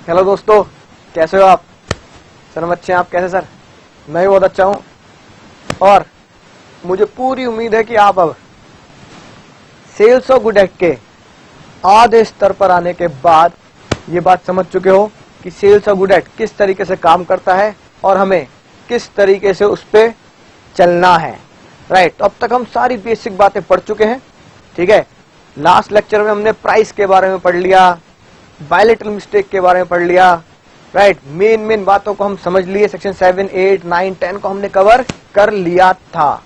Hello दोस्तों, कैसे हो आप? सर हम अच्छे हैं, आप कैसे सर? मैं भी बहुत अच्छा हूँ और मुझे पूरी उम्मीद है कि आप अब सेल्स ऑफ गुड एक्ट के आधे स्तर पर आने के बाद ये बात समझ चुके हो कि सेल्स ऑफ गुड एक्ट किस तरीके से काम करता है और हमें किस तरीके से उस पर चलना है। राइट, तो अब तक हम सारी बेसिक बातें पढ़ चुके हैं। ठीक है, लास्ट लेक्चर में हमने प्राइस के बारे में पढ़ लिया, बायलेटरल मिस्टेक के बारे में पढ़ लिया। राइट, मेन बातों को हम समझ लिए। सेक्शन 7, 8, 9, 10 को हमने कवर कर लिया था।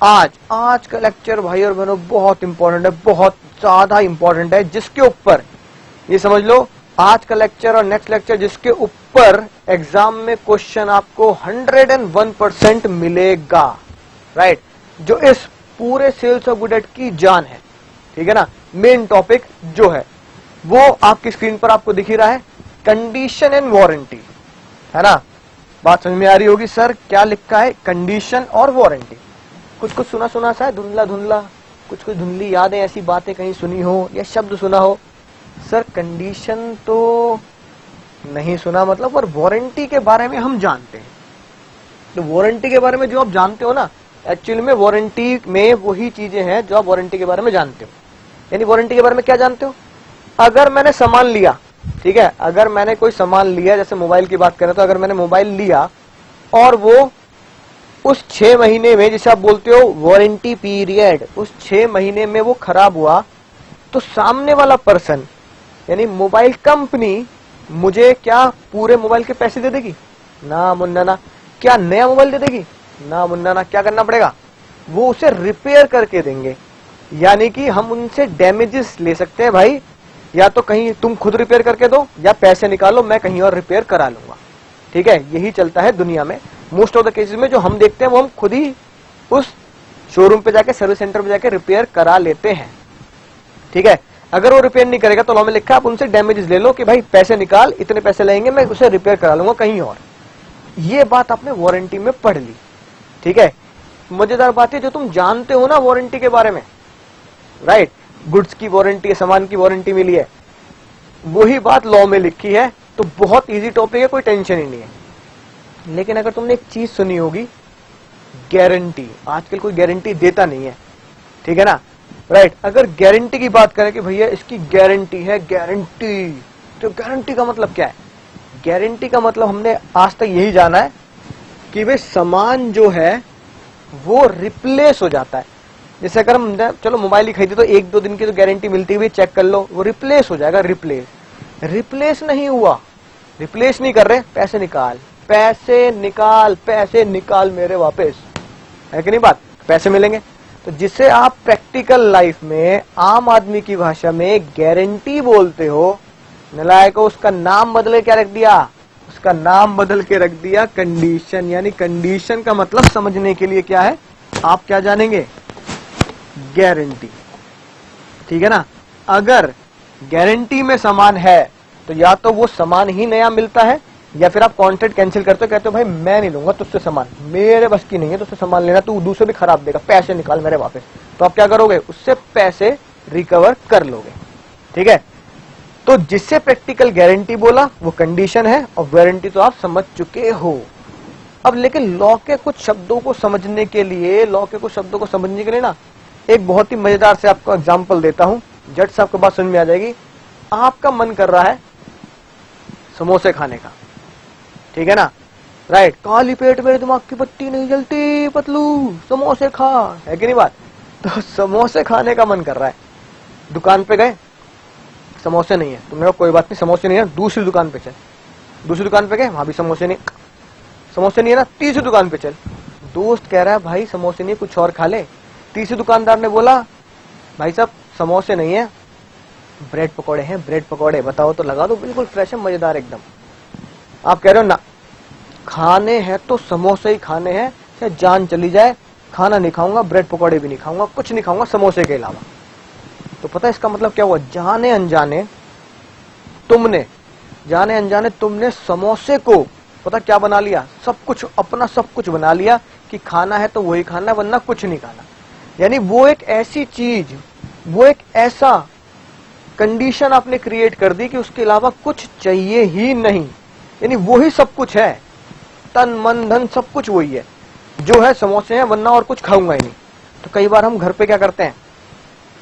आज का लेक्चर भाई और बहनों बहुत इंपॉर्टेंट है, बहुत ज्यादा इंपॉर्टेंट है, जिसके ऊपर ये समझ लो आज का लेक्चर और नेक्स्ट लेक्चर जिसके ऊपर एग्जाम में क्वेश्चन आपको 101% मिलेगा। राइट, जो इस पूरे सेल्स ऑफ गुड एक्ट की जान है। ठीक है ना, मेन टॉपिक जो है वो आपकी स्क्रीन पर आपको दिख ही रहा है, कंडीशन एंड वारंटी, है ना। बात समझ में आ रही होगी सर क्या लिखा है, कंडीशन और वारंटी। कुछ सुना सा है, धुंधला कुछ धुंधली यादें, ऐसी बातें कहीं सुनी हो या शब्द सुना हो। सर कंडीशन तो नहीं सुना मतलब, और वारंटी के बारे में हम जानते हैं। तो वारंटी के बारे में जो आप जानते हो ना, एक्चुअली में वारंटी में वही चीजें हैं जो आप वारंटी के बारे में जानते हो। यानी वारंटी के बारे में क्या जानते हो? अगर मैंने सामान लिया, ठीक है, अगर मैंने कोई सामान लिया, जैसे मोबाइल की बात करें तो अगर मैंने मोबाइल लिया और वो उस 6 महीने में, जिसे आप बोलते हो वारंटी पीरियड, उस 6 महीने में वो खराब हुआ, तो सामने वाला पर्सन यानी मोबाइल कंपनी मुझे क्या पूरे मोबाइल के पैसे दे देगी? ना मुन्ना ना। क्या नया मोबाइल दे देगी? ना मुन्ना ना। क्या करना पड़ेगा? वो उसे रिपेयर करके देंगे। यानी कि हम उनसे डैमेजेस ले सकते हैं भाई, या तो कहीं तुम खुद रिपेयर करके दो या पैसे निकालो, मैं कहीं और रिपेयर करा लूंगा। ठीक है, यही चलता है दुनिया में। मोस्ट ऑफ द केसेस में जो हम देखते हैं वो हम खुद ही उस शोरूम पे जाके, सर्विस सेंटर पे जाके रिपेयर करा लेते हैं। ठीक है, अगर वो रिपेयर नहीं करेगा तो लॉ में लिखा है आप उनसे डैमेजेस ले लो कि भाई पैसे निकाल, इतने पैसे लेंगे, मैं उसे रिपेयर करा लूंगा कहीं और। ये बात आपने वारंटी में पढ़ ली। ठीक है, मजेदार बात है जो तुम जानते हो ना वारंटी के बारे में। राइट, गुड्स की वारंटी, सामान की वारंटी मिली है, वही बात लॉ में लिखी है। तो बहुत इजी टॉपिक है, कोई टेंशन ही नहीं है। लेकिन अगर तुमने एक चीज सुनी होगी, गारंटी, आजकल कोई गारंटी देता नहीं है। ठीक है ना। राइट, अगर गारंटी की बात करें कि भैया इसकी गारंटी है, गारंटी, तो गारंटी का मतलब क्या है? गारंटी का मतलब हमने आज तक यही जाना है कि भाई सामान जो है वो रिप्लेस हो जाता है। जैसे अगर हम चलो मोबाइल ही खरीदे तो 1-2 दिन की तो गारंटी मिलती हुई, चेक कर लो, वो रिप्लेस हो जाएगा। रिप्लेस नहीं हुआ, रिप्लेस नहीं कर रहे, पैसे निकाल, पैसे निकाल, पैसे निकाल मेरे वापस, है कि नहीं बात? पैसे मिलेंगे। तो जिसे आप प्रैक्टिकल लाइफ में आम आदमी की भाषा में गारंटी बोलते हो, नलायकों, उसका नाम बदल के क्या रख दिया? उसका नाम बदल के रख दिया कंडीशन। यानी कंडीशन का मतलब समझने के लिए क्या है, आप क्या जानेंगे? गारंटी। ठीक है ना। अगर गारंटी में सामान है तो या तो वो सामान ही नया मिलता है, या फिर आप कॉन्ट्रैक्ट कैंसिल करते हो, कहते हो भाई मैं नहीं लूंगा तुझसे सामान, मेरे बस की नहीं है तुझसे सामान लेना, तू दूसरे भी खराब देगा, पैसे निकाल मेरे वापस। तो आप क्या करोगे? उससे पैसे रिकवर कर लोगे। ठीक है, तो जिससे प्रैक्टिकल गारंटी बोला वो कंडीशन है, और वारंटी तो आप समझ चुके हो। अब लेकिन लॉ के कुछ शब्दों को समझने के लिए, ना एक बहुत ही मजेदार से आपको एग्जांपल देता हूं, झट से आपको बात समझ में आ जाएगी। आपका मन कर रहा है समोसे खाने का, ठीक है ना। राइट, काली पेट मेरे दिमाग की बत्ती नहीं जलती पतलू, समोसे खा, है कि नहीं बात? तो समोसे खाने का मन कर रहा है, दुकान पे गए, समोसे नहीं है, तुमने कहा कोई बात नहीं, समोसे नहीं है, दूसरी दुकान पे चल। दूसरी दुकान पे गए, वहां भी समोसे नहीं है ना, तीसरी दुकान पे चल। दोस्त कह रहा है भाई समोसे नहीं, कुछ और खा ले। तीसरी दुकानदार ने बोला भाई साहब समोसे नहीं है, ब्रेड पकौड़े हैं, ब्रेड पकौड़े बताओ तो लगा दो, बिल्कुल फ्रेश है, मजेदार एकदम। आप कह रहे हो ना, खाने हैं तो समोसे ही खाने हैं, चाहे जान चली जाए, खाना नहीं खाऊंगा, ब्रेड पकौड़े भी नहीं खाऊंगा, कुछ नहीं खाऊंगा समोसे के अलावा। तो पता है इसका मतलब क्या हुआ? जाने अनजाने तुमने समोसे को पता क्या बना लिया? सब कुछ, अपना सब कुछ बना लिया कि खाना है तो वही खाना, वरना कुछ नहीं खाना। यानी वो एक ऐसी चीज, वो एक ऐसा कंडीशन आपने क्रिएट कर दी कि उसके अलावा कुछ चाहिए ही नहीं, यानी वो ही सब कुछ है, तन मन धन सब कुछ वही है, जो है समोसे हैं वरना और कुछ खाऊंगा ही नहीं। तो कई बार हम घर पे क्या करते हैं,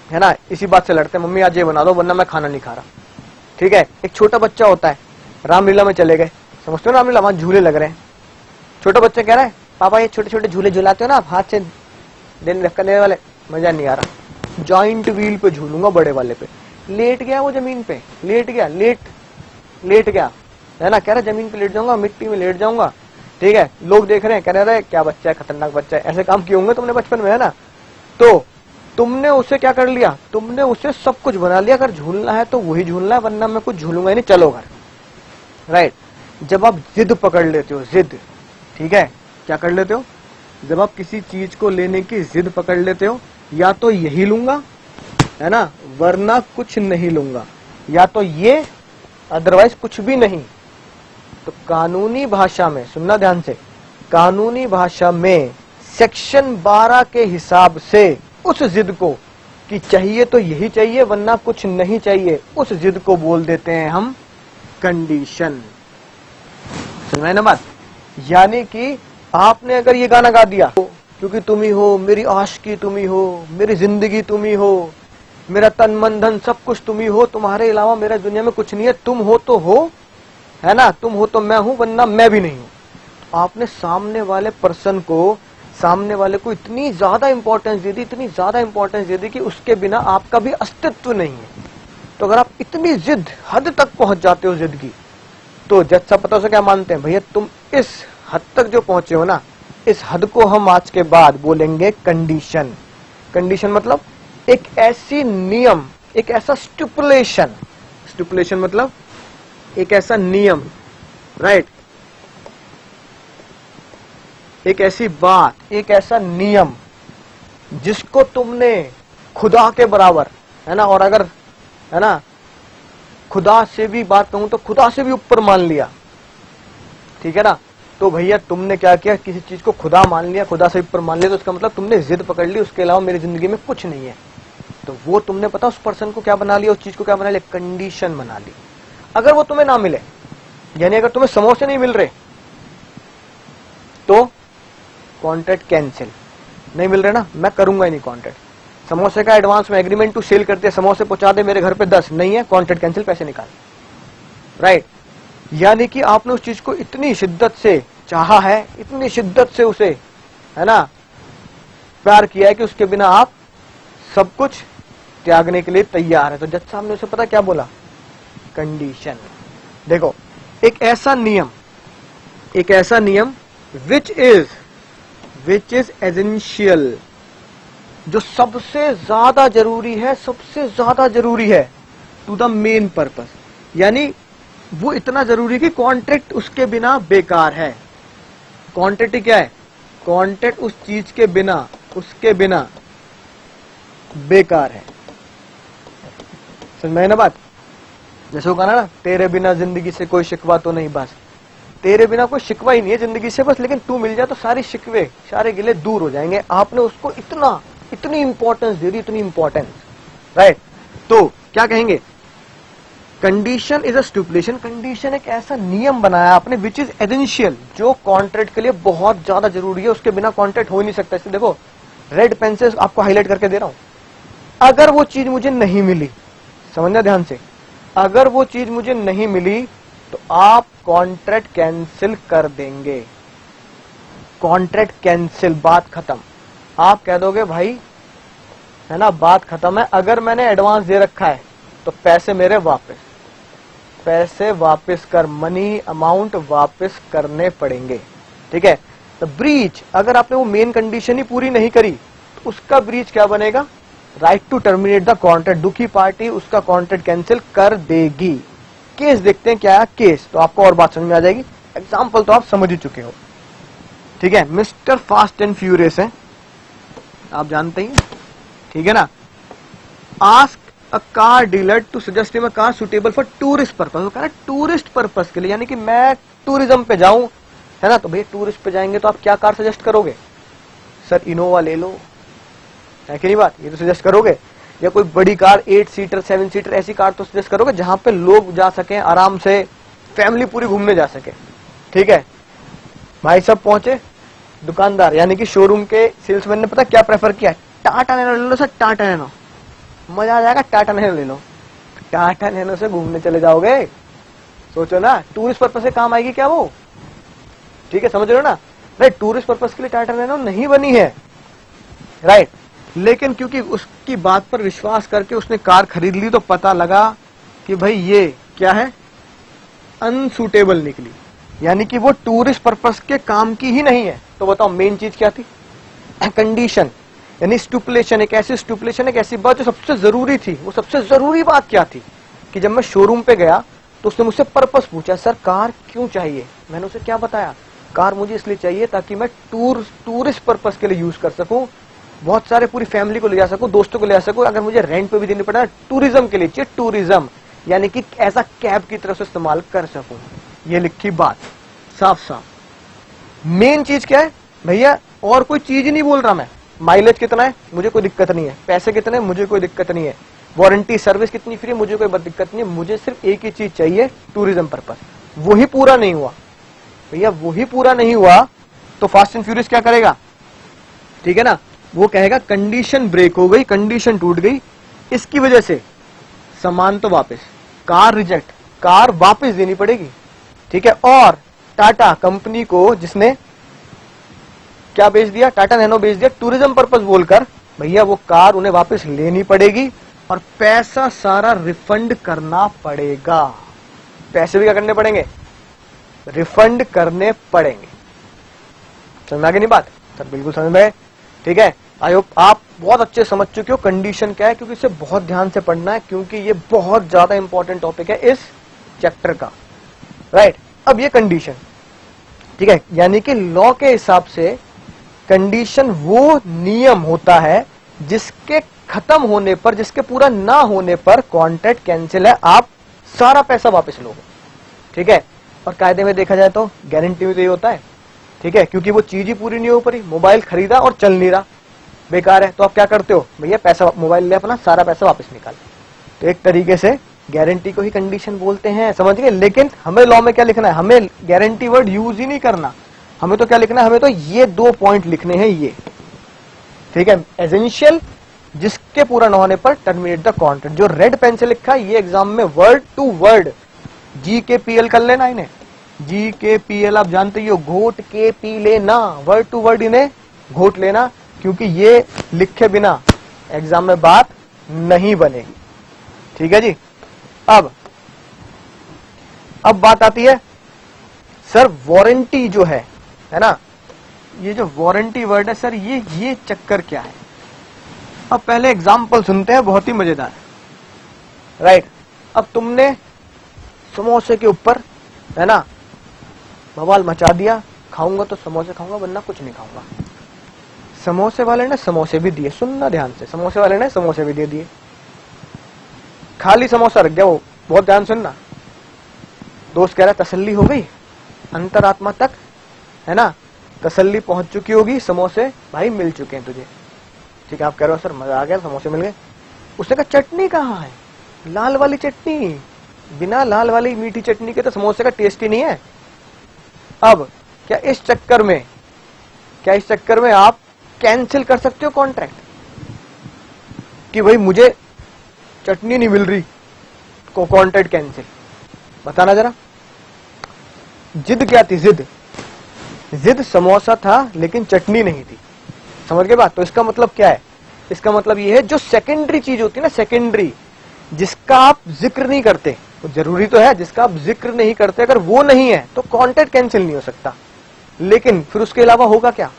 है ना, इसी बात से लड़ते हैं, मम्मी आज ये बना दो वरना मैं खाना नहीं खा रहा। ठीक है, एक छोटा बच्चा होता है, रामलीला में चले गए, समझते हो रामलीला, वहां झूले लग रहे हैं, छोटा बच्चा कह रहा है पापा ये छोटे छोटे झूले झुलाते हो ना आप हाथ से करने वाले, मजा नहीं आ रहा, जॉइंट व्हील पे झूलूंगा बड़े वाले पे। लेट गया वो जमीन पे, लेट गया, है ना, कह रहा जमीन पे लेट जाऊंगा, मिट्टी में लेट जाऊंगा। ठीक है, लोग देख रहे हैं, कह रहे क्या बच्चा है, खतरनाक बच्चा है, ऐसे काम किए होंगे तुमने बचपन में, है ना। तो तुमने उसे क्या कर लिया, तुमने उसे सब कुछ बना लिया, अगर झूलना है तो वही झूलना है वरना मैं कुछ झूलूंगा ही नहीं, चलो घर। राइट, जब आप जिद पकड़ लेते हो, जिद, ठीक है, क्या कर लेते हो, जब आप किसी चीज को लेने की जिद पकड़ लेते हो, या तो यही लूंगा, है ना, वरना कुछ नहीं लूंगा, या तो ये अदरवाइज कुछ भी नहीं। तो कानूनी भाषा में, सुनना ध्यान से, कानूनी भाषा में सेक्शन 12 के हिसाब से उस जिद को कि चाहिए तो यही चाहिए वरना कुछ नहीं चाहिए, उस जिद को बोल देते हैं हम कंडीशन। समझ में ना बात। यानी कि आपने अगर ये गाना गा दिया, क्योंकि तुम ही हो मेरी आशिकी, तुम ही हो मेरी जिंदगी, तुम ही हो मेरा तन मन धन सब कुछ, तुम ही हो, तुम्हारे अलावा मेरा दुनिया में कुछ नहीं है, तुम हो तो हो, है ना, तुम हो तो मैं हूं वरना मैं भी नहीं हूं। आपने सामने वाले पर्सन को, सामने वाले को इतनी ज्यादा इंपॉर्टेंस दे दी, इतनी ज्यादा इंपॉर्टेंस दे दी कि उसके बिना आपका भी अस्तित्व नहीं है। तो अगर आप इतनी जिद हद तक पहुंच जाते हो जिद की, तो जज साहब पता उसे क्या मानते हैं, भैया तुम इस हद तक जो पहुंचे हो ना, इस हद को हम आज के बाद बोलेंगे कंडीशन। कंडीशन मतलब एक ऐसी नियम, एक ऐसा स्टिपुलेशन, स्टिपुलेशन मतलब एक ऐसा नियम, राइट, एक ऐसी बात, एक ऐसा नियम जिसको तुमने खुदा के बराबर, है ना, और अगर, है ना, खुदा से भी बात कहूं तो खुदा से भी ऊपर मान लिया, ठीक है ना। तो भैया तुमने क्या किया, किसी चीज को खुदा मान लिया, खुदा से ऊपर मान लिया, तो उसका मतलब तुमने जिद पकड़ ली, उसके अलावा मेरी जिंदगी में कुछ नहीं है। तो वो तुमने पता उस पर्सन को क्या बना लिया, उस चीज को क्या बना लिया, कंडीशन बना ली। अगर वो तुम्हें ना मिले, यानी अगर तुम्हें समोसे नहीं मिल रहे, तो कॉन्ट्रैक्ट कैंसिल, नहीं मिल रहे ना, मैं करूंगा ही नहीं कॉन्ट्रैक्ट। समोसे का एडवांस में एग्रीमेंट टू सेल करते, समोसे पहुंचा दे मेरे घर पे 10, नहीं है, कॉन्ट्रैक्ट कैंसिल, पैसे निकाल। राइट, यानी कि आपने उस चीज को इतनी शिद्दत से चाहा है, इतनी शिद्दत से उसे, है ना, प्यार किया है कि उसके बिना आप सब कुछ त्यागने के लिए तैयार है। तो जज साहब ने उसे पता क्या बोला, कंडीशन। देखो, एक ऐसा नियम, एक ऐसा नियम विच इज एसेंशियल, जो सबसे ज्यादा जरूरी है, सबसे ज्यादा जरूरी है टू द मेन पर्पस, यानी वो इतना जरूरी कि कॉन्ट्रैक्ट उसके बिना बेकार है। कॉन्ट्रैक्ट क्या है, कॉन्ट्रैक्ट उस चीज के बिना, उसके बिना बेकार है। समझ में ना बात। जैसे वो कहना ना, तेरे बिना जिंदगी से कोई शिकवा तो नहीं, बस तेरे बिना कोई शिकवा ही नहीं है जिंदगी से, बस लेकिन तू मिल जाए तो सारी शिकवे, सारे गिले दूर हो जाएंगे। आपने उसको इतनी इंपॉर्टेंस दे दी, इतनी इंपॉर्टेंस, राइट। तो क्या कहेंगे, condition is a stipulation, condition एक ऐसा नियम बनाया आपने विच इज एसेंशियल, जो कॉन्ट्रैक्ट के लिए बहुत ज्यादा जरूरी है, उसके बिना कॉन्ट्रैक्ट हो ही नहीं सकता। इसलिए देखो, रेड पेन से आपको हाईलाइट करके दे रहा हूं, अगर वो चीज मुझे नहीं मिली, समझना ध्यान से, अगर वो चीज मुझे नहीं मिली तो आप कॉन्ट्रैक्ट कैंसिल कर देंगे। कॉन्ट्रैक्ट कैंसिल, बात खत्म। आप कह दोगे भाई, है ना, बात खत्म है, अगर मैंने एडवांस दे रखा है तो पैसे मेरे वापस, पैसे वापस कर, मनी अमाउंट वापस करने पड़ेंगे, ठीक है। तो ब्रीच, अगर आपने वो मेन कंडीशन ही पूरी नहीं करी तो उसका ब्रीच क्या बनेगा, right to terminate the contract, दुखी पार्टी उसका कॉन्ट्रैक्ट कैंसिल कर देगी। केस देखते हैं क्या है केस, तो आपको और बात समझ में आ जाएगी। एग्जाम्पल तो आप समझ ही चुके हो, ठीक है। मिस्टर फास्ट एंड फ्यूरियस है, आप जानते ही, ठीक है ना। Ask a car dealer to suggest him a car suitable for tourist purpose, वो कह रहा है टूरिस्ट पर्पस के लिए, यानी कि मैं टूरिज्म पे जाऊं, है ना, तो भैया टूरिस्ट पे जाएंगे तो आप क्या कार सजेस्ट करोगे, सर इनोवा ले लो, है कि नहीं बात, ये तो सजेस्ट करोगे। या कोई बड़ी कार 8 सीटर 7 सीटर ऐसी कार तो सजेस्ट करोगे जहां पे लोग जा सके आराम से, फैमिली पूरी घूमने जा सके। ठीक है भाई साहब पहुंचे, दुकानदार यानी कि शोरूम के सेल्समैन ने पता क्या प्रेफर किया, टाटा नैनो ले लो सर, टाटा नैनो मजा आ जाएगा, टाटा नैनो ले लो। टाटा नैनो से घूमने चले जाओगे, सोचो ना टूरिस्ट पर्पस से काम आएगी क्या वो? ठीक है समझ रहे हो ना, राइट, टूरिस्ट पर्पस के लिए टाटा नैनो नहीं बनी है, राइट। लेकिन क्योंकि उसकी बात पर विश्वास करके उसने कार खरीद ली तो पता लगा कि भाई ये क्या है, अनसूटेबल निकली, यानी कि वो टूरिस्ट पर्पस के काम की ही नहीं है। तो बताओ मेन चीज क्या थी? कंडीशन, यानी स्टुपुलेशन, एक ऐसी बात जो सबसे जरूरी थी। वो सबसे जरूरी बात क्या थी कि जब मैं शोरूम पे गया तो उसने मुझसे पर्पस पूछा, सर कार क्यों चाहिए? मैंने उसे क्या बताया, कार मुझे इसलिए चाहिए ताकि मैं टूरिस्ट पर्पस के लिए यूज कर सकूं, बहुत सारे पूरी फैमिली को ले जा सकूं, दोस्तों को ले जा सकूं, अगर मुझे रेंट पे भी देनी पड़ा टूरिज्म के लिए चाहिए, टूरिज्म यानी कि ऐसा कैब की तरह से इस्तेमाल कर सकूं। ये लिखी बात साफ साफ। मेन चीज क्या है भैया, और कोई चीज ही नहीं बोल रहा मैं। माइलेज कितना है मुझे कोई दिक्कत नहीं है, पैसे कितने हैं मुझे कोई दिक्कत नहीं है, वारंटी सर्विस कितनी फ्री है मुझे कोई दिक्कत नहीं है, मुझे सिर्फ एक ही चीज चाहिए, टूरिज्म पर्पस। वही पूरा नहीं हुआ भैया, वही पूरा नहीं हुआ तो फास्ट एंड फ्यूरियस क्या करेगा? ठीक है ना, वो कहेगा कंडीशन ब्रेक हो गई, कंडीशन टूट गई, इसकी वजह से सामान तो वापस, कार रिजेक्ट, कार वापस देनी पड़ेगी। ठीक है, और टाटा कंपनी को जिसने क्या बेच दिया, टाटा नैनो बेच दिया टूरिज्म पर्पस बोलकर, भैया वो कार उन्हें वापस लेनी पड़ेगी और पैसा सारा रिफंड करना पड़ेगा। पैसे भी क्या करने पड़ेंगे? रिफंड करने पड़ेंगे। समझ में आ गई नहीं बात? सर बिल्कुल समझ में। ठीक है, आई होप आप बहुत अच्छे समझ चुके हो कंडीशन क्या है, क्योंकि इसे बहुत ध्यान से पढ़ना है, क्योंकि ये बहुत ज्यादा इंपॉर्टेंट टॉपिक है इस चैप्टर का, राइट। अब ये कंडीशन, ठीक है, यानी कि लॉ के हिसाब से कंडीशन वो नियम होता है जिसके खत्म होने पर, जिसके पूरा ना होने पर कॉन्ट्रैक्ट कैंसिल है, आप सारा पैसा वापस लोगे। ठीक है, और कायदे में देखा जाए तो गारंटी में तो ये होता है। ठीक है, क्योंकि वो चीज ही पूरी नहीं हो पा रही, मोबाइल खरीदा और चल नहीं रहा, बेकार है, तो आप क्या करते हो भैया, पैसा मोबाइल ले अपना सारा पैसा वापस निकाल। तो एक तरीके से गारंटी को ही कंडीशन बोलते हैं, समझ गए। लेकिन हमें लॉ में क्या लिखना है, हमें गारंटी वर्ड यूज ही नहीं करना, हमें तो क्या लिखना है, हमें तो ये 2 पॉइंट लिखने हैं ये। ठीक है, एसेंशियल जिसके पूरा न होने पर टर्मिनेट द कॉन्ट्रैक्ट, जो रेड पेन से लिखा है ये एग्जाम में वर्ड टू वर्ड, GKPL कर लेना इन्हें, GKPL आप जानते ही हो, घोट के पी लेना, वर्ड टू वर्ड इन्हें घोट लेना, क्योंकि ये लिखे बिना एग्जाम में बात नहीं बनेगी। ठीक है जी। अब बात आती है सर वारंटी जो है ना, ये जो वारंटी वर्ड है सर, ये चक्कर क्या है? अब पहले एग्जाम्पल सुनते हैं, बहुत ही मजेदार, राइट। अब तुमने समोसे के ऊपर है ना बवाल मचा दिया, खाऊंगा तो समोसे खाऊंगा वरना कुछ नहीं खाऊंगा। समोसे वाले ने समोसे भी दिए, सुनना ध्यान से, समोसे वाले ने समोसे भी दे दिए, खाली समोसा रख गया वो, बहुत ध्यान सुनना। दोस्त कह रहा है तसल्ली हो गई, अंतरात्मा तक है ना तसल्ली पहुंच चुकी होगी, समोसे भाई मिल चुके हैं तुझे। ठीक है, आप कह रहे हो सर मजा आ गया, समोसे मिल गए। उसने कहा चटनी कहाँ है, लाल वाली चटनी, बिना लाल वाली मीठी चटनी के तो समोसे का टेस्ट ही नहीं है। अब क्या इस चक्कर में आप कैंसिल कर सकते हो कॉन्ट्रैक्ट कि भाई मुझे चटनी नहीं मिल रही, को कॉन्ट्रैक्ट कैंसिल? बताना जरा, जिद क्या थी? जिद समोसा था लेकिन चटनी नहीं थी, समझ गए बात? तो इसका मतलब क्या है, इसका मतलब ये है जो सेकेंडरी चीज होती है ना, सेकेंडरी जिसका आप जिक्र नहीं करते, तो जरूरी तो है, जिसका आप जिक्र नहीं करते अगर वो नहीं है तो कॉन्ट्रैक्ट कैंसिल नहीं हो सकता। लेकिन फिर उसके अलावा होगा क्या?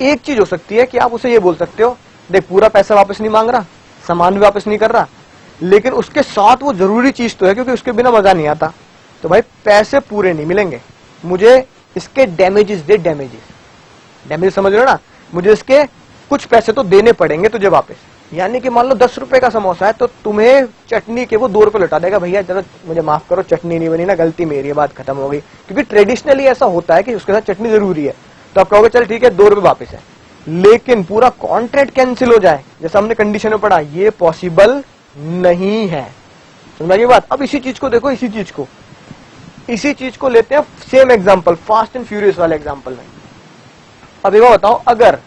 एक चीज हो सकती है कि आप उसे ये बोल सकते हो, देख पूरा पैसा वापस नहीं मांग रहा, सामान भी वापस नहीं कर रहा, लेकिन उसके साथ वो जरूरी चीज तो है, क्योंकि उसके बिना मजा नहीं आता, तो भाई पैसे पूरे नहीं मिलेंगे, मुझे इसके डैमेजेस दे, डैमेज समझ रहे हो ना, मुझे इसके कुछ पैसे तो देने पड़ेंगे तुझे वापस। यानी कि मान लो 10 रुपए का समोसा है तो तुम्हें चटनी के वो 2 रुपए लौटा देगा, भैया जरा मुझे माफ करो चटनी नहीं बनी ना, गलती मेरी है, बात खत्म हो गई। क्योंकि ट्रेडिशनली ऐसा होता है कि उसके साथ चटनी जरूरी है, तो आप कहोगे चल ठीक है 2 रुपए वापस है। लेकिन पूरा कॉन्ट्रैक्ट कैंसिल हो जाए, जैसा हमने कंडीशन में पढ़ा, ये पॉसिबल नहीं है। समझ गई बात? अब इसी चीज को देखो, इसी चीज को लेते हैं same example, fast and furious वाले एग्जांपल में। अब देखो बताओ, अगर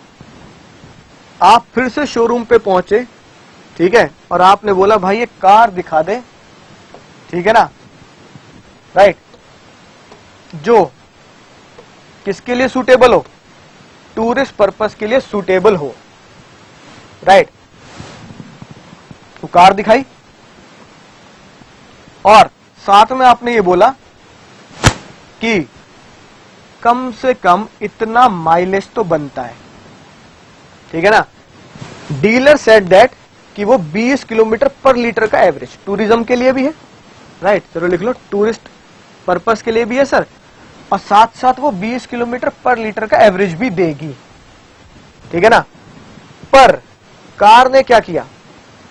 आप फिर से शोरूम पे पहुंचे, ठीक है, और आपने बोला भाई एक कार दिखा दे, ठीक है ना, राइट, जो किसके लिए सूटेबल हो, टूरिस्ट पर्पस के लिए सूटेबल हो, राइट। तो कार दिखाई और साथ में आपने ये बोला कि कम से कम इतना माइलेज तो बनता है, ठीक है ना। डीलर सेड दैट कि वो 20 किलोमीटर पर लीटर का एवरेज टूरिज्म के लिए भी है, राइट, चलो लिख लो, टूरिस्ट पर्पस के लिए भी है सर, और साथ साथ वो 20 किलोमीटर पर लीटर का एवरेज भी देगी, ठीक है ना। पर कार ने क्या किया,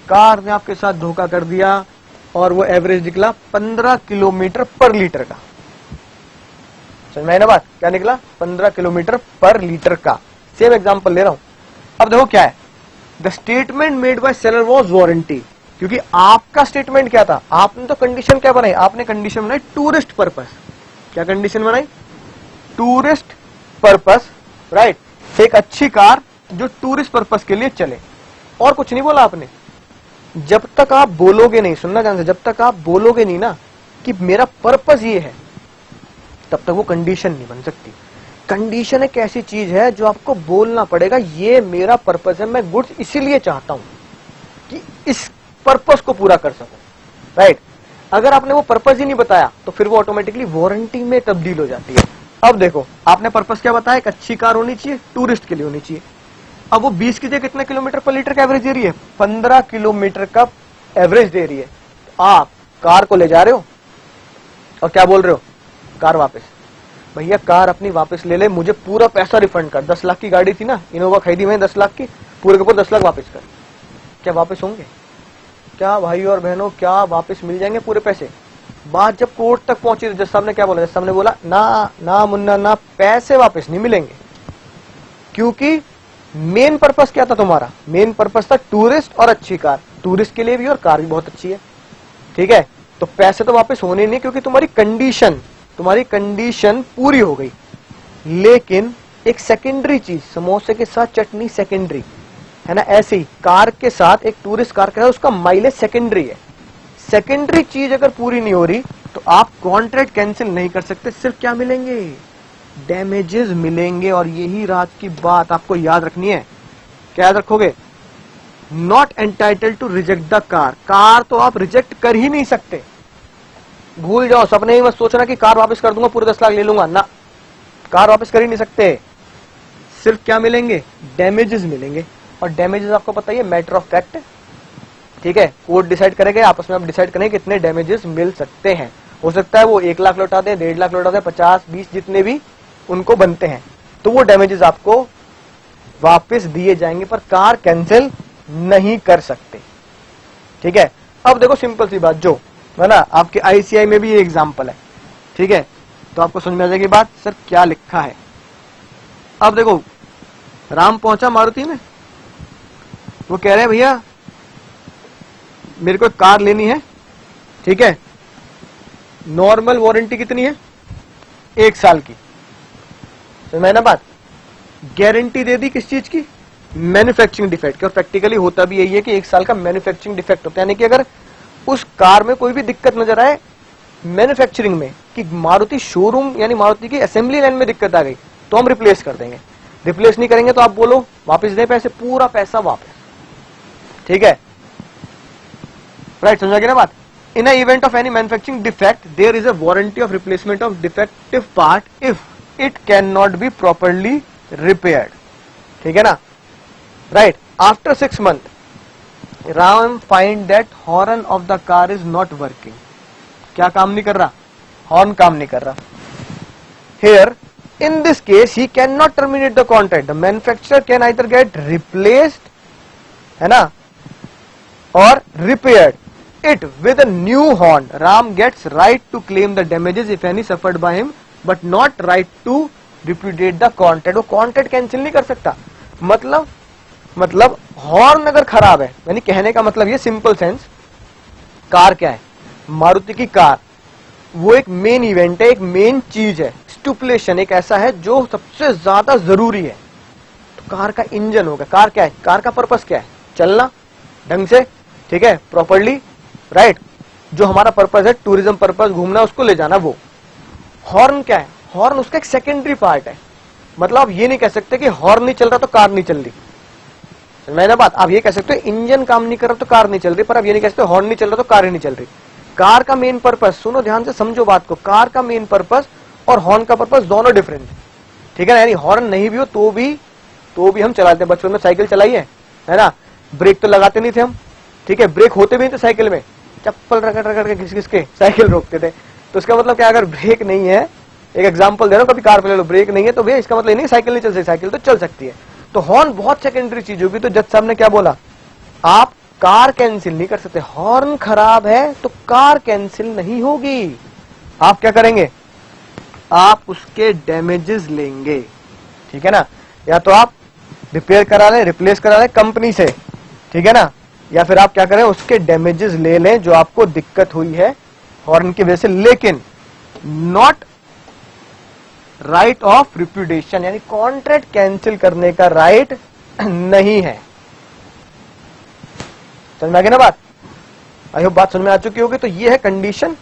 कार ने आपके साथ धोखा कर दिया और वो एवरेज निकला 15 किलोमीटर पर लीटर का। समझ में आई ना बात, क्या निकला, 15 किलोमीटर पर लीटर का। सेम एग्जांपल ले रहा हूं। अब देखो क्या है, the statement made by seller was warranty, क्योंकि आपका स्टेटमेंट क्या था, आपने तो कंडीशन क्या बनाई, आपने कंडीशन बनाई टूरिस्ट पर्पस। क्या कंडीशन बनाई, टूरिस्ट पर्पस, राइट। एक अच्छी कार जो टूरिस्ट पर्पस के लिए चले, और कुछ नहीं बोला आपने। जब तक आप बोलोगे नहीं, सुनना ध्यान से, जब तक आप बोलोगे नहीं ना कि मेरा पर्पस ये है, तब तक वो कंडीशन नहीं बन सकती। कंडीशन एक ऐसी चीज है जो आपको बोलना पड़ेगा, ये मेरा पर्पस है, मैं गुड्स इसीलिए चाहता हूं कि इस पर्पस को पूरा कर सकूं, राइट। अगर आपने वो पर्पस ही नहीं बताया तो फिर वो ऑटोमेटिकली वारंटी में तब्दील हो जाती है। अब देखो, आपने पर्पस क्या बताया, एक अच्छी कार होनी चाहिए, टूरिस्ट के लिए होनी चाहिए। अब वो 20 की जगह कितने किलोमीटर पर लीटर का एवरेज दे रही है, 15 किलोमीटर का एवरेज दे रही है। आप कार को ले जा रहे हो और क्या बोल रहे हो, कार वापस, भैया कार अपनी वापस ले ले, मुझे पूरा पैसा रिफंड कर। 10 लाख की गाड़ी थी ना, इनोवा खरीदी मैंने 10 लाख की, पूरे के पूरे 10 लाख वापस कर। क्या वापस होंगे, क्या भाई और बहनों, क्या वापस मिल जाएंगे पूरे पैसे? बात जब कोर्ट तक पहुंची तो जज साहब ने क्या बोला, जज साहब ने बोला ना ना मुन्ना ना, पैसे वापस नहीं मिलेंगे, क्योंकि मेन पर्पस क्या था तुम्हारा, मेन पर्पस था टूरिस्ट और अच्छी कार, टूरिस्ट के लिए भी और कार भी बहुत अच्छी है, ठीक है। तो पैसे तो वापस होने नहीं, क्योंकि तुम्हारी कंडीशन पूरी हो गई। लेकिन एक सेकेंडरी चीज, समोसे के साथ चटनी सेकेंडरी है ना, ऐसे ही कार के साथ, एक टूरिस्ट कार के साथ उसका माइलेज सेकेंडरी है। सेकेंडरी चीज अगर पूरी नहीं हो रही तो आप कॉन्ट्रैक्ट कैंसिल नहीं कर सकते। सिर्फ क्या मिलेंगे, डैमेजेस मिलेंगे। और यही रात की बात आपको याद रखनी है। क्या याद रखोगे, not entitled to reject the car, car तो आप रिजेक्ट कर ही नहीं सकते, भूल जाओ, सपने ही मत सोचना कि कार वापस कर दूंगा पूरे 10 लाख ले लूंगा ना, कार वापस कर ही नहीं सकते। सिर्फ क्या मिलेंगे, डैमेजेस मिलेंगे। और डैमेजेस आपको पता ही है, मैटर ऑफ फैक्ट, ठीक है, कोर्ट डिसाइड करेगा, आपस में आप डिसाइड करेंगे कितने डैमेजेस मिल सकते हैं। हो सकता है वो 1 लाख लौटा दे, 1.5 लाख लौटा दे, 50, 20 जितने भी उनको बनते हैं, तो वो डैमेजेस आपको वापस दिए जाएंगे, पर कार कैंसिल नहीं कर सकते, ठीक है। अब देखो सिंपल सी बात, जो है ना, आपके आईसीआई में भी ये एग्जांपल है, ठीक है, तो आपको समझ में आ जाएगी बात सर क्या लिखा है। अब देखो, राम पहुंचा मारुति में, वो कह रहे हैं भैया मेरे को कार लेनी है, ठीक है, नॉर्मल वारंटी कितनी है, 1 साल की, समझ में ना बात। गारंटी दे दी किस चीज की, मैन्युफैक्चरिंग डिफेक्ट की। और प्रैक्टिकली होता भी यही है कि 1 साल का मैन्युफैक्चरिंग डिफेक्ट होता है, यानी कि अगर उस कार में कोई भी दिक्कत नजर आए मैन्युफैक्चरिंग में, कि मारुति शोरूम यानी मारुति की असेंबली लाइन में दिक्कत आ गई, तो हम रिप्लेस कर देंगे। रिप्लेस नहीं करेंगे तो आप बोलो वापस दें पैसे, पूरा पैसा वापस, ठीक है, राइट, समझा गया ना बात। In event of any manufacturing defect there is a warranty of replacement of defective part if it can not be properly repaired, ठीक है ना, right. After 6 months Ram find that horn of the car is not working. क्या काम नहीं कर रहा, horn काम नहीं कर रहा। Here in this case he cannot terminate the contract. The manufacturer can either get replaced, है ना, or repaired it with a new horn. Ram gets right to claim the damages if any suffered by him, but not right to repudiate the contract. वो contract cancel नहीं कर सकता। मतलब horn अगर खराब है, यानी कहने का मतलब ये सिंपल सेंस, कार क्या है, मारुति की कार वो एक मेन इवेंट है, एक मेन चीज है, स्टिपुलेशन एक ऐसा है जो सबसे ज्यादा जरूरी है। तो कार का इंजन होगा, कार क्या है, कार का पर्पस क्या है, चलना ढंग से, ठीक है, प्रॉपर्ली, राइट, जो हमारा पर्पस है टूरिज्म पर्पस, घूमना, उसको ले जाना वो। हॉर्न क्या है, हॉर्न उसका एक सेकेंडरी पार्ट है। मतलब आप ये नहीं कह सकते कि हॉर्न नहीं चल रहा तो कार नहीं चल रही, समझ में ना बात। आप ये कह सकते हो इंजन काम नहीं कर रहा तो कार नहीं चल रही, पर आप ये नहीं कह सकते हॉर्न नहीं चल रहा तो कार ही नहीं चल रही। कार का मेन पर्पस, सुनो ध्यान से समझो बात को, कार का मेन पर्पस और हॉर्न का पर्पस दोनों डिफरेंट है, ठीक है ना। यानी हॉर्न नहीं भी हो तो भी हम चलाते हैं। बचपन में साइकिल चलाई है ना, ब्रेक तो लगाते नहीं थे हम, ठीक है, ब्रेक होते भी नहीं थे साइकिल में, चप्पल रगड़ रगड़ के घिस घिस के साइकिल रोकते थे। तो इसका मतलब क्या, अगर ब्रेक नहीं है, एक एग्जांपल दे रहा हूं, कभी कार पे ले लो, ब्रेक नहीं है तो भैया इसका मतलब ये नहीं साइकिल नहीं चल सकती, साइकिल तो चल सकती है। तो हॉर्न बहुत सेकेंडरी चीज होगी। तो जज साहब ने क्या बोला, आप कार कैंसिल नहीं कर सकते, हॉर्न खराब है तो कार कैंसिल नहीं होगी। आप क्या करेंगे, आप उसके डैमेजेस लेंगे, ठीक है ना, या तो आप रिपेयर करा लें, रिप्लेस करा लें कंपनी से, ठीक है ना, या फिर आप क्या करें, उसके डैमेजेस ले लें जो आपको दिक्कत हुई है हॉर्न की वजह से, लेकिन नॉट राइट ऑफ रिप्यूटेशन, यानी कॉन्ट्रैक्ट कैंसिल करने का राइट नहीं है। समझ में आ गई ना बात, आई होप बात समझ में आ चुकी होगी। तो ये है कंडीशन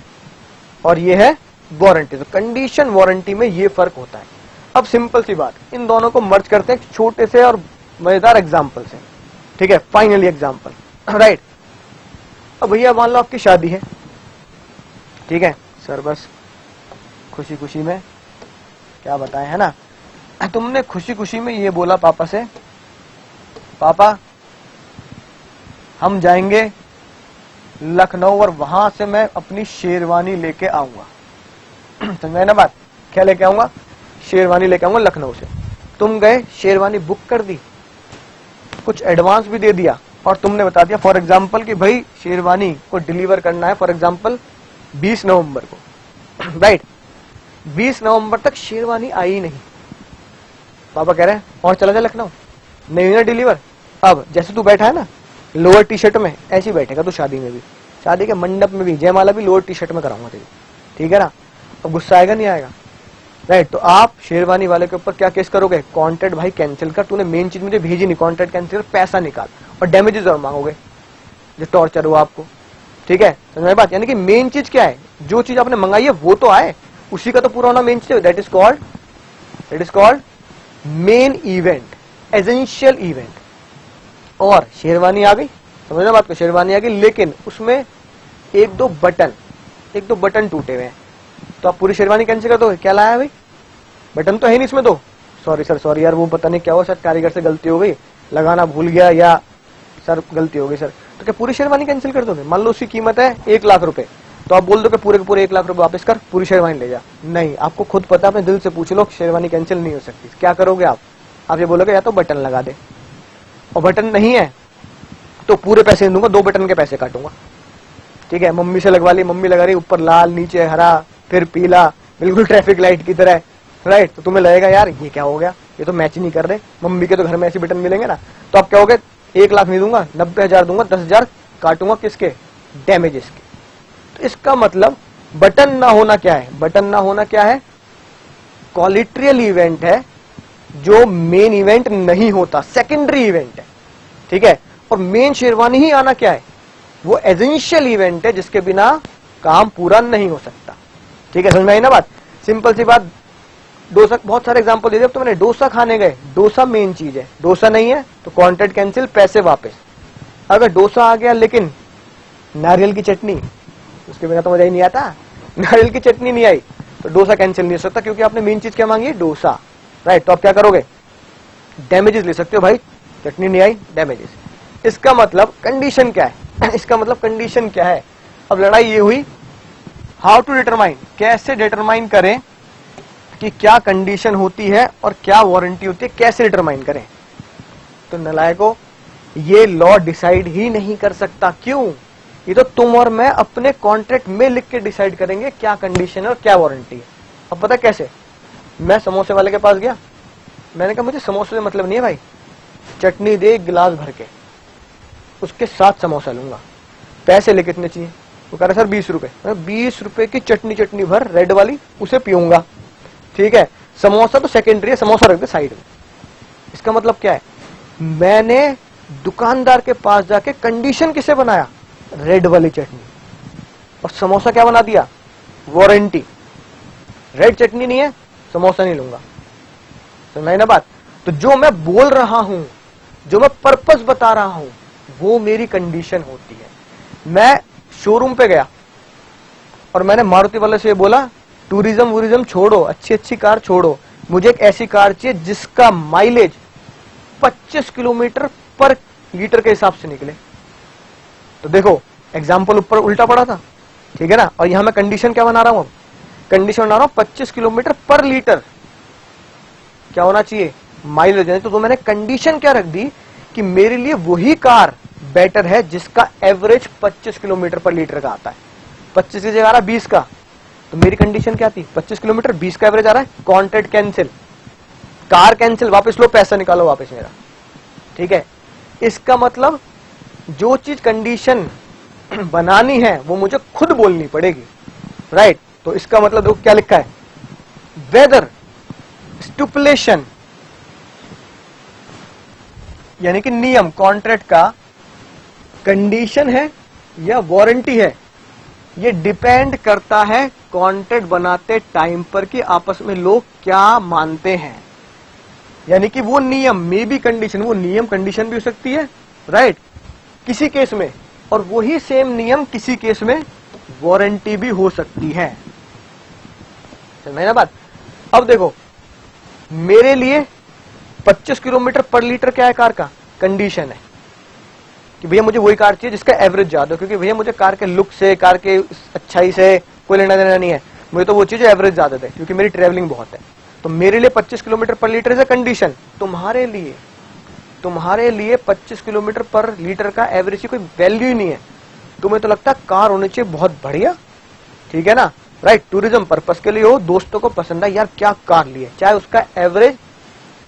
और ये है वारंटी। तो कंडीशन वारंटी में ये फर्क होता है। अब सिंपल सी बात, इन दोनों को मर्ज करते हैं छोटे से और मजेदार एग्जाम्पल से, ठीक है, फाइनली एग्जाम्पल, राइट। अब भैया मान लो आपकी शादी है, ठीक है सर, बस खुशी खुशी में क्या बताएं, है ना, तुमने खुशी खुशी में ये बोला पापा से, पापा हम जाएंगे लखनऊ और वहां से मैं अपनी शेरवानी लेके आऊंगा। समझ में ना बात, क्या लेके आऊंगा, शेरवानी लेके आऊंगा लखनऊ से। तुम गए, शेरवानी बुक कर दी, कुछ एडवांस भी दे दिया, और तुमने बता दिया फॉर एग्जांपल कि भाई शेरवानी को डिलीवर करना है फॉर एग्जांपल 20 नवंबर को, राइट। 20 नवंबर तक शेरवानी आई नहीं, पापा कह रहे हैं और चला जाए लखनऊ, नहीं हुई ना डिलीवर। अब जैसे तू बैठा है ना लोअर टी शर्ट में, ऐसे ही बैठेगा तू शादी में भी, शादी के मंडप में भी, जयमाला भी लोअर टी शर्ट में कराऊंगा तेरी, ठीक है ना। अब गुस्सा आएगा नहीं आएगा, राइट। तो आप शेरवानी वाले के ऊपर क्या केस करोगे, कॉन्ट्रैक्ट भाई कैंसिल कर, तूने मेन चीज मुझे भेजी नहीं, कॉन्ट्रैक्ट कैंसिल कर, पैसा निकाल, और डैमेजेस और मांगोगे, जो टॉर्चर हुआ आपको, ठीक है, समझ में बात। यानी कि मेन चीज क्या है, जो चीज आपने मंगाई है वो तो आए, उसी का तो पूरा होना मेन चीज, that is called main event, essential event. और शेरवानी आ गई, समझना बात को, शेरवानी आ गई, लेकिन उसमें एक दो बटन टूटे हुए हैं, तो आप पूरी शेरवानी कैंसिल कर दोगे, क्या लाया भाई, बटन तो है नहीं इसमें, तो सॉरी सर, सॉरी यार, वो पता नहीं क्या हुआ, शायद कारीगर से गलती हो गई, लगाना भूल गया, या सर गलती हो गई सर, तो क्या पूरी शेरवानी कैंसिल कर दोगे। मान लो उसकी कीमत है 1 लाख रुपए, तो आप बोल दो कि पूरे के पूरे 1 लाख रुपए वापस कर, पूरी शेरवानी ले जा। नहीं, आपको खुद पता, अपने दिल से पूछ लो, शेरवानी कैंसिल नहीं हो सकती। क्या करोगे आप ये बोलोगे या तो बटन लगा दे, और बटन नहीं है तो पूरे पैसे नहीं दूंगा, 2 बटन के पैसे काटूंगा, ठीक है। मम्मी से लगवा ली, मम्मी लगा रही, ऊपर लाल, नीचे हरा, फिर पीला, बिल्कुल ट्रैफिक लाइट की तरह, राइट। तो तुम्हें लगेगा यार ये क्या हो गया, ये तो मैच नहीं कर रहे, मम्मी के तो घर में ऐसे बटन मिलेंगे ना। तो आप क्या होगे, 1 लाख नहीं दूंगा, 90,000 दूंगा, 10,000 काटूंगा, किसके, डैमेजेस के। तो इसका मतलब बटन ना होना क्या है, बटन ना होना क्या है, कोलेटरल इवेंट है, जो मेन इवेंट नहीं होता, सेकेंडरी इवेंट है, ठीक है। और मेन शेरवानी ही आना क्या है, वो एसेंशियल इवेंट है, जिसके बिना काम पूरा नहीं हो सकता, ठीक है। समझ में आई ना बात, सिंपल सी बात। डोसा, बहुत सारे एग्जांपल दे दिए। अब तो मैंने डोसा खाने गए, डोसा मेन चीज है, डोसा नहीं है तो कॉन्ट्रैक्ट कैंसिल, पैसे वापस। अगर डोसा आ गया लेकिन नारियल की चटनी, उसके बिना तो मजा ही नहीं आता, नारियल की चटनी नहीं आई तो डोसा कैंसिल नहीं हो सकता, क्योंकि आपने मेन चीज क्या मांगी है, डोसा, राइट। तो आप क्या करोगे, डैमेजेस ले सकते हो, भाई चटनी नहीं आई, डैमेजेस। इसका मतलब कंडीशन क्या है, इसका मतलब कंडीशन क्या है। अब लड़ाई ये हुई, हाउ टू डिटरमाइन, कैसे डिटरमाइन करें कि क्या कंडीशन होती है और क्या वारंटी होती है, कैसे डिटरमाइन करें। तो नालायकों, ये लॉ डिसाइड ही नहीं कर सकता। क्यों, ये तो तुम और मैं अपने कॉन्ट्रैक्ट में लिख के डिसाइड करेंगे क्या कंडीशन है और क्या वारंटी है। अब पता कैसे, मैं समोसे वाले के पास गया, मैंने कहा मुझे समोसे से मतलब नहीं है भाई, चटनी दे एक गिलास भर के, उसके साथ समोसा लूंगा। पैसे ले कितने चाहिए? वो कह रहे सर 20 रुपए। मैं 20 रुपए की चटनी भर रेड वाली उसे पीऊंगा, ठीक है। समोसा तो सेकेंडरी है, समोसा रख दे साइड में। इसका मतलब क्या है? मैंने दुकानदार के पास जाके कंडीशन किसे बनाया? रेड वाली चटनी। और समोसा क्या बना दिया? वारंटी। रेड चटनी नहीं है, समोसा नहीं लूंगा। समझ ना बात? तो जो मैं बोल रहा हूं, जो मैं पर्पस बता रहा हूं, वो मेरी कंडीशन होती है। मैं शोरूम पे गया और मैंने मारुति वाले से बोला टूरिज्म वूरिज्म छोड़ो, अच्छी अच्छी कार छोड़ो, मुझे एक ऐसी कार चाहिए जिसका माइलेज 25 किलोमीटर पर लीटर के हिसाब से निकले। तो देखो एग्जाम्पल ऊपर उल्टा पड़ा था, ठीक है ना। और यहां मैं कंडीशन क्या बना रहा हूं? कंडीशन बना रहा हूं 25 किलोमीटर पर लीटर क्या होना चाहिए? माइलेज। तो मैंने कंडीशन क्या रख दी कि मेरे लिए वही कार बेटर है जिसका एवरेज 25 किलोमीटर पर लीटर का आता है। 25 की जगह आ रहा 20 का, तो मेरी कंडीशन क्या थी? 25 किलोमीटर 20 का एवरेज आ रहा है, कॉन्ट्रैक्ट कैंसिल, कार कैंसिल, वापस लो, पैसा निकालो वापस मेरा, ठीक है। इसका मतलब जो चीज कंडीशन बनानी है वो मुझे खुद बोलनी पड़ेगी, राइट। तो इसका मतलब देखो क्या लिखा है, वेदर स्टिपुलेशन यानी कि नियम कॉन्ट्रैक्ट का कंडीशन है या वारंटी है, ये डिपेंड करता है कॉन्ट्रैक्ट बनाते टाइम पर कि आपस में लोग क्या मानते हैं। यानी कि वो नियम में भी कंडीशन, वो नियम कंडीशन भी हो सकती है, राइट, किसी केस में, और वही सेम नियम किसी केस में वारंटी भी हो सकती है। समझ में ना बात? अब देखो मेरे लिए 25 किलोमीटर पर लीटर क्या है? कार का कंडीशन है कि भैया मुझे वही कार चाहिए जिसका एवरेज ज्यादा हो, क्योंकि भैया मुझे कार के लुक से, कार के अच्छाई से कोई लेना देना नहीं है, मुझे तो वो चीज एवरेज ज्यादा दे, क्योंकि मेरी ट्रेवलिंग बहुत है। तो मेरे लिए 25 किलोमीटर पर लीटर इज कंडीशन। तुम्हारे लिए 25 किलोमीटर पर लीटर का एवरेज की कोई वैल्यू ही नहीं है। तुम्हें तो लगता है कार होनी चाहिए बहुत बढ़िया, ठीक है ना, राइट, टूरिज्म पर्पस के लिए हो, दोस्तों को पसंद है यार क्या कार लिए, चाहे उसका एवरेज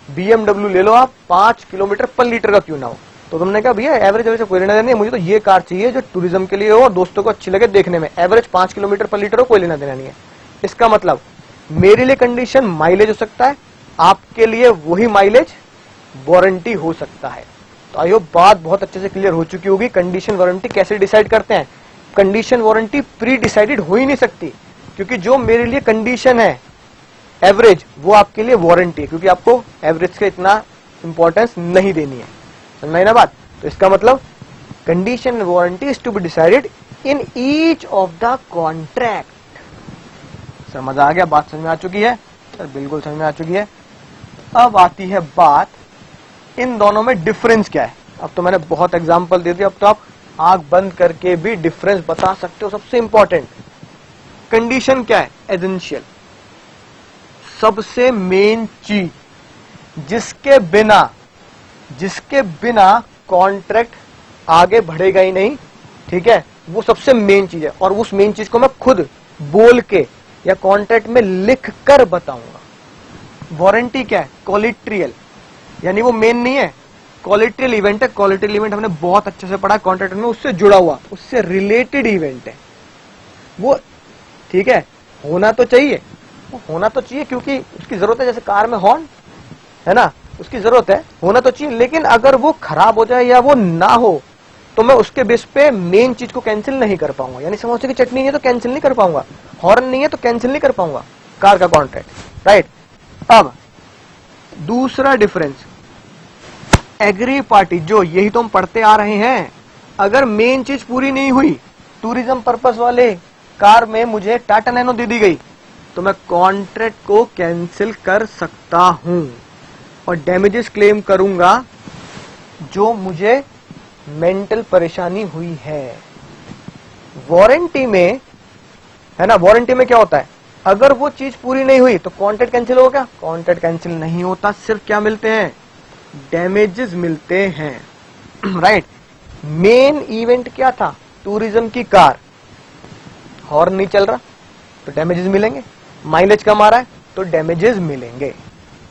BMW ले लो आप 5 किलोमीटर पर लीटर का क्यों ना हो। तो तुमने कहा भैया एवरेज कोई लेना देना नहीं, मुझे तो ये कार चाहिए जो टूरिज्म के लिए हो और दोस्तों को अच्छी लगे देखने में, एवरेज 5 किलोमीटर पर लीटर हो, कोई लेना देना नहीं है। इसका मतलब मेरे लिए कंडीशन माइलेज हो सकता है, आपके लिए वही माइलेज वारंटी हो सकता है। तो आई होप बात बहुत अच्छे से क्लियर हो चुकी होगी। कंडीशन वारंटी कैसे डिसाइड करते हैं? कंडीशन वारंटी प्री डिसाइडेड हो ही नहीं सकती, क्योंकि जो मेरे लिए कंडीशन है एवरेज, वो आपके लिए वारंटी है, क्योंकि आपको एवरेज का इतना इंपॉर्टेंस नहीं देनी है। समझ में ना बात? तो इसका मतलब condition warranty is to be decided in each of the contract. समझ आ गया? बात समझ में आ चुकी है? सर बिल्कुल समझ में आ चुकी है। अब आती है बात इन दोनों में डिफरेंस क्या है। अब तो मैंने बहुत एग्जांपल दे दिया, अब तो आप आंख बंद करके भी डिफरेंस बता सकते हो। सबसे इंपॉर्टेंट कंडीशन क्या है? एसेंशियल, सबसे मेन चीज जिसके बिना कॉन्ट्रैक्ट आगे बढ़ेगा ही नहीं, ठीक है, वो सबसे मेन चीज है। और उस मेन चीज को मैं खुद बोल के या कॉन्ट्रैक्ट में लिख कर बताऊंगा। वारंटी क्या है? कोलेट्रियल, यानी वो मेन नहीं है, कोलेट्रियल इवेंट है। कोलेट्रियल इवेंट हमने बहुत अच्छे से पढ़ा कॉन्ट्रैक्ट में, उससे जुड़ा हुआ, उससे रिलेटेड इवेंट है वो, ठीक है। होना तो चाहिए, क्योंकि उसकी जरूरत है, जैसे कार में हॉर्न है ना, उसकी जरूरत है, होना तो चाहिए। लेकिन अगर वो खराब हो जाए या वो ना हो तो मैं उसके बेस पे मेन चीज को कैंसिल नहीं कर पाऊंगा। यानी समोसे की चटनी नहीं है तो कैंसिल नहीं कर पाऊंगा, हॉर्न नहीं है तो कैंसिल नहीं कर पाऊंगा कार का कॉन्ट्रैक्ट, राइट। अब दूसरा डिफरेंस, एग्री पार्टी, जो यही तो हम पढ़ते आ रहे हैं, अगर मेन चीज पूरी नहीं हुई, टूरिज्म पर्पस वाले कार में मुझे टाटा नैनो दे दी गई, तो मैं कॉन्ट्रैक्ट को कैंसिल कर सकता हूं और डैमेजेस क्लेम करूंगा जो मुझे मेंटल परेशानी हुई है। वारंटी में है ना, वारंटी में क्या होता है, अगर वो चीज पूरी नहीं हुई तो कॉन्ट्रैक्ट कैंसिल होगा क्या? कॉन्ट्रैक्ट कैंसिल नहीं होता, सिर्फ क्या मिलते हैं? डैमेजेस मिलते हैं, राइट। मेन इवेंट क्या था? टूरिज्म की कार, हॉर्न नहीं चल रहा तो डैमेजेस मिलेंगे, माइलेज कम आ रहा है तो डैमेजेस मिलेंगे।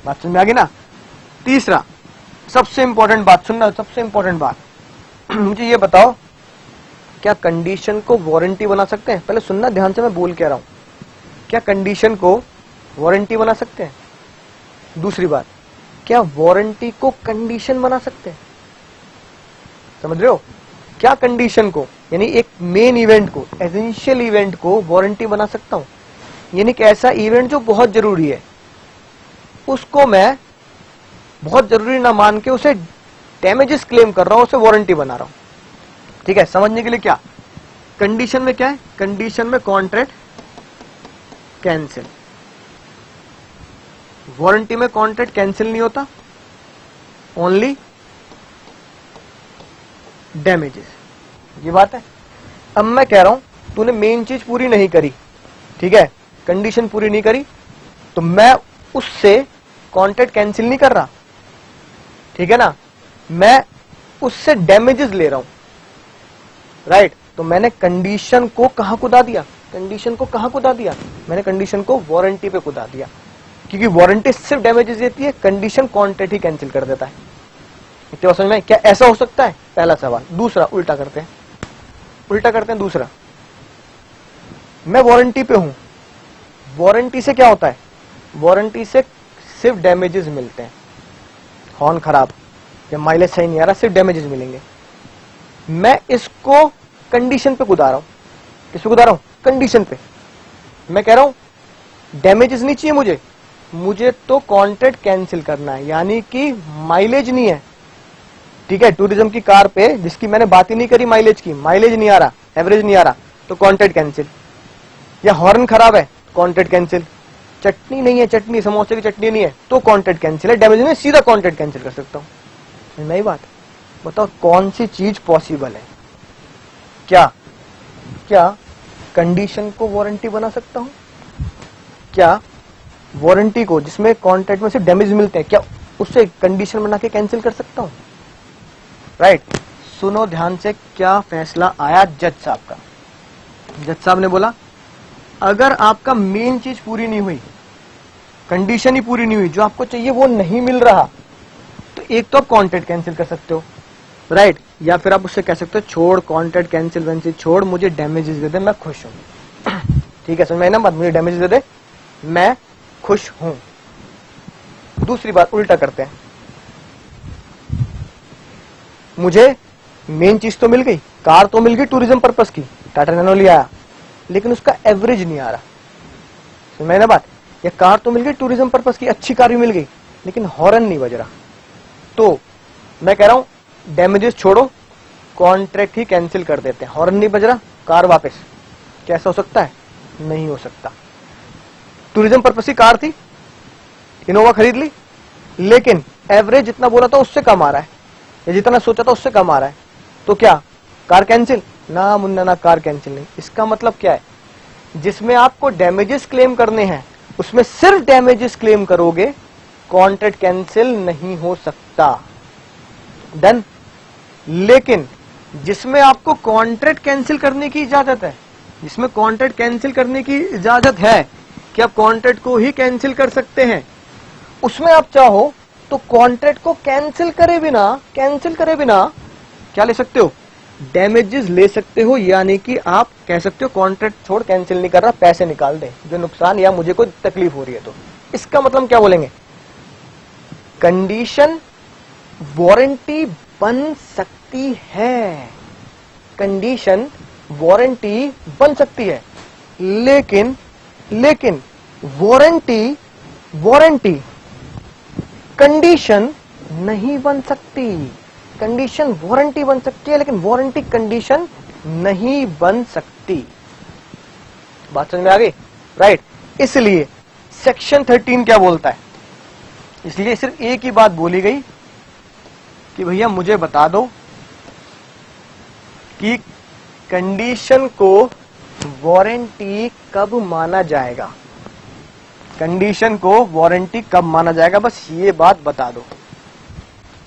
बात समझ में आ गई ना? तीसरा, सबसे इंपॉर्टेंट बात सुनना, सबसे इंपॉर्टेंट बात मुझे ये बताओ, क्या कंडीशन को वारंटी बना सकते हैं? पहले सुनना ध्यान से, मैं बोल क्या रहा हूं। क्या कंडीशन को वारंटी बना सकते हैं? दूसरी बात, क्या वारंटी को कंडीशन बना सकते हैं? समझ रहे हो? क्या कंडीशन को, यानी एक मेन इवेंट को, एसेंशियल इवेंट को वारंटी बना सकता हूं? यानी कि ऐसा इवेंट जो बहुत जरूरी है, उसको मैं बहुत जरूरी ना मान के उसे डैमेजेस क्लेम कर रहा हूं, उसे वारंटी बना रहा हूं। ठीक है, समझने के लिए क्या कंडीशन में क्या है? कंडीशन में कॉन्ट्रैक्ट कैंसिल, वारंटी में कॉन्ट्रैक्ट कैंसिल नहीं होता, ओनली डैमेजेस। ये बात है। अब मैं कह रहा हूं तूने मेन चीज पूरी नहीं करी, ठीक है, कंडीशन पूरी नहीं करी, तो मैं उससे कॉन्ट्रैक्ट कैंसिल नहीं कर रहा, ठीक है ना, मैं उससे डैमेजेस ले रहा हूं, राइट। तो मैंने कंडीशन को कहां कुदा दिया? कंडीशन को कहां कुदा दिया? मैंने कंडीशन को वारंटी पे कुदा दिया, क्योंकि वारंटी सिर्फ डैमेजेस देती है, कंडीशन कॉन्ट्रैक्ट ही कैंसिल कर देता है। इतना समझ में? क्या ऐसा हो सकता है? पहला सवाल। दूसरा उल्टा करते हैं, दूसरा, मैं वारंटी पे हूं, वारंटी से क्या होता है? वारंटी से सिर्फ डैमेजेस मिलते हैं, हॉर्न खराब या माइलेज सही नहीं आ रहा, सिर्फ डैमेजेस मिलेंगे। मैं इसको कंडीशन पे कुदा रहा हूं। किस पे कुदा रहा हूं? कंडीशन पे। मैं कह रहा हूं डैमेजेस नहीं चाहिए मुझे तो कॉन्ट्रैक्ट कैंसिल करना है, यानी कि माइलेज नहीं है, ठीक है, टूरिज्म की कार पे जिसकी मैंने बात ही नहीं करी माइलेज की, माइलेज नहीं आ रहा, एवरेज नहीं आ रहा, तो कॉन्ट्रैक्ट कैंसिल। या हॉर्न खराब है, कॉन्ट्रैक्ट कैंसिल। चटनी नहीं है, चटनी समोसे की चटनी नहीं है, तो कॉन्ट्रैक्ट कैंसिल है, डैमेज नहीं, सीधा कॉन्ट्रैक्ट कैंसिल कर सकता हूं। नई बात, बताओ कौन सी चीज पॉसिबल है? क्या कंडीशन को वारंटी बना सकता हूं? क्या वारंटी को, जिसमें कॉन्ट्रैक्ट में से डैमेज मिलते हैं, क्या उससे कंडीशन बना के कैंसिल कर सकता हूं? राइट। सुनो ध्यान से, क्या फैसला आया जज साहब का। जज साहब ने बोला अगर आपका मेन चीज पूरी नहीं हुई, कंडीशन ही पूरी नहीं हुई, जो आपको चाहिए वो नहीं मिल रहा, तो एक तो आप कॉन्ट्रैक्ट कैंसिल कर सकते हो, राइट, या फिर आप उससे कह सकते हो छोड़, कॉन्ट्रैक्ट कैंसिल वैंसिल छोड़, मुझे डैमेजेस दे दे, मैं खुश हूं। ठीक है, समझ में आई ना बात? मुझे डैमेजेस दे दे, मैं खुश हूं। दूसरी बात उल्टा करते हैं, मुझे मेन चीज तो मिल गई, कार तो मिल गई टूरिज्म पर्पस की, टाटा नैनो ले आया, लेकिन उसका एवरेज नहीं आ रहा। समझ में आई ना बात? या कार तो मिल गई टूरिज्म पर्पस की, अच्छी कार भी मिल गई, लेकिन हॉर्न नहीं बज रहा, तो मैं कह रहा हूं डैमेजेस छोड़ो, कॉन्ट्रैक्ट ही कैंसिल कर देते हैं। हॉर्न नहीं बज रहा, कार वापस। कैसा हो सकता है? नहीं हो सकता। टूरिज्म पर्पस की कार थी, इनोवा खरीद ली, लेकिन एवरेज जितना बोला था उससे कम आ रहा है, या जितना सोचा था उससे कम आ रहा है, तो क्या कार कैंसिल? ना मुन्ना ना, कार कैंसिल नहीं। इसका मतलब क्या है? जिसमें आपको डैमेजेस क्लेम करने हैं उसमें सिर्फ डैमेजेस क्लेम करोगे, कॉन्ट्रैक्ट कैंसिल नहीं हो सकता। डन। लेकिन जिसमें आपको कॉन्ट्रैक्ट कैंसिल करने की इजाजत है, जिसमें कॉन्ट्रैक्ट कैंसिल करने की इजाजत है कि आप कॉन्ट्रैक्ट को ही कैंसिल कर सकते हैं, उसमें आप चाहो तो कॉन्ट्रैक्ट को कैंसिल करे बिना क्या ले सकते हो? डैमेजेस ले सकते हो। यानी कि आप कह सकते हो कॉन्ट्रैक्ट छोड़, कैंसिल नहीं कर रहा, पैसे निकाल दे जो नुकसान या मुझे कोई तकलीफ हो रही है। तो इसका मतलब क्या बोलेंगे? कंडीशन वारंटी बन सकती है, कंडीशन वारंटी बन सकती है, लेकिन वारंटी कंडीशन नहीं बन सकती। कंडीशन वारंटी बन सकती है, लेकिन वारंटी कंडीशन नहीं बन सकती। बात समझ में आ गई? राइट। इसलिए सेक्शन 13 क्या बोलता है? इसलिए सिर्फ एक ही बात बोली गई कि भैया मुझे बता दो कि कंडीशन को वारंटी कब माना जाएगा, कंडीशन को वारंटी कब माना जाएगा, बस ये बात बता दो।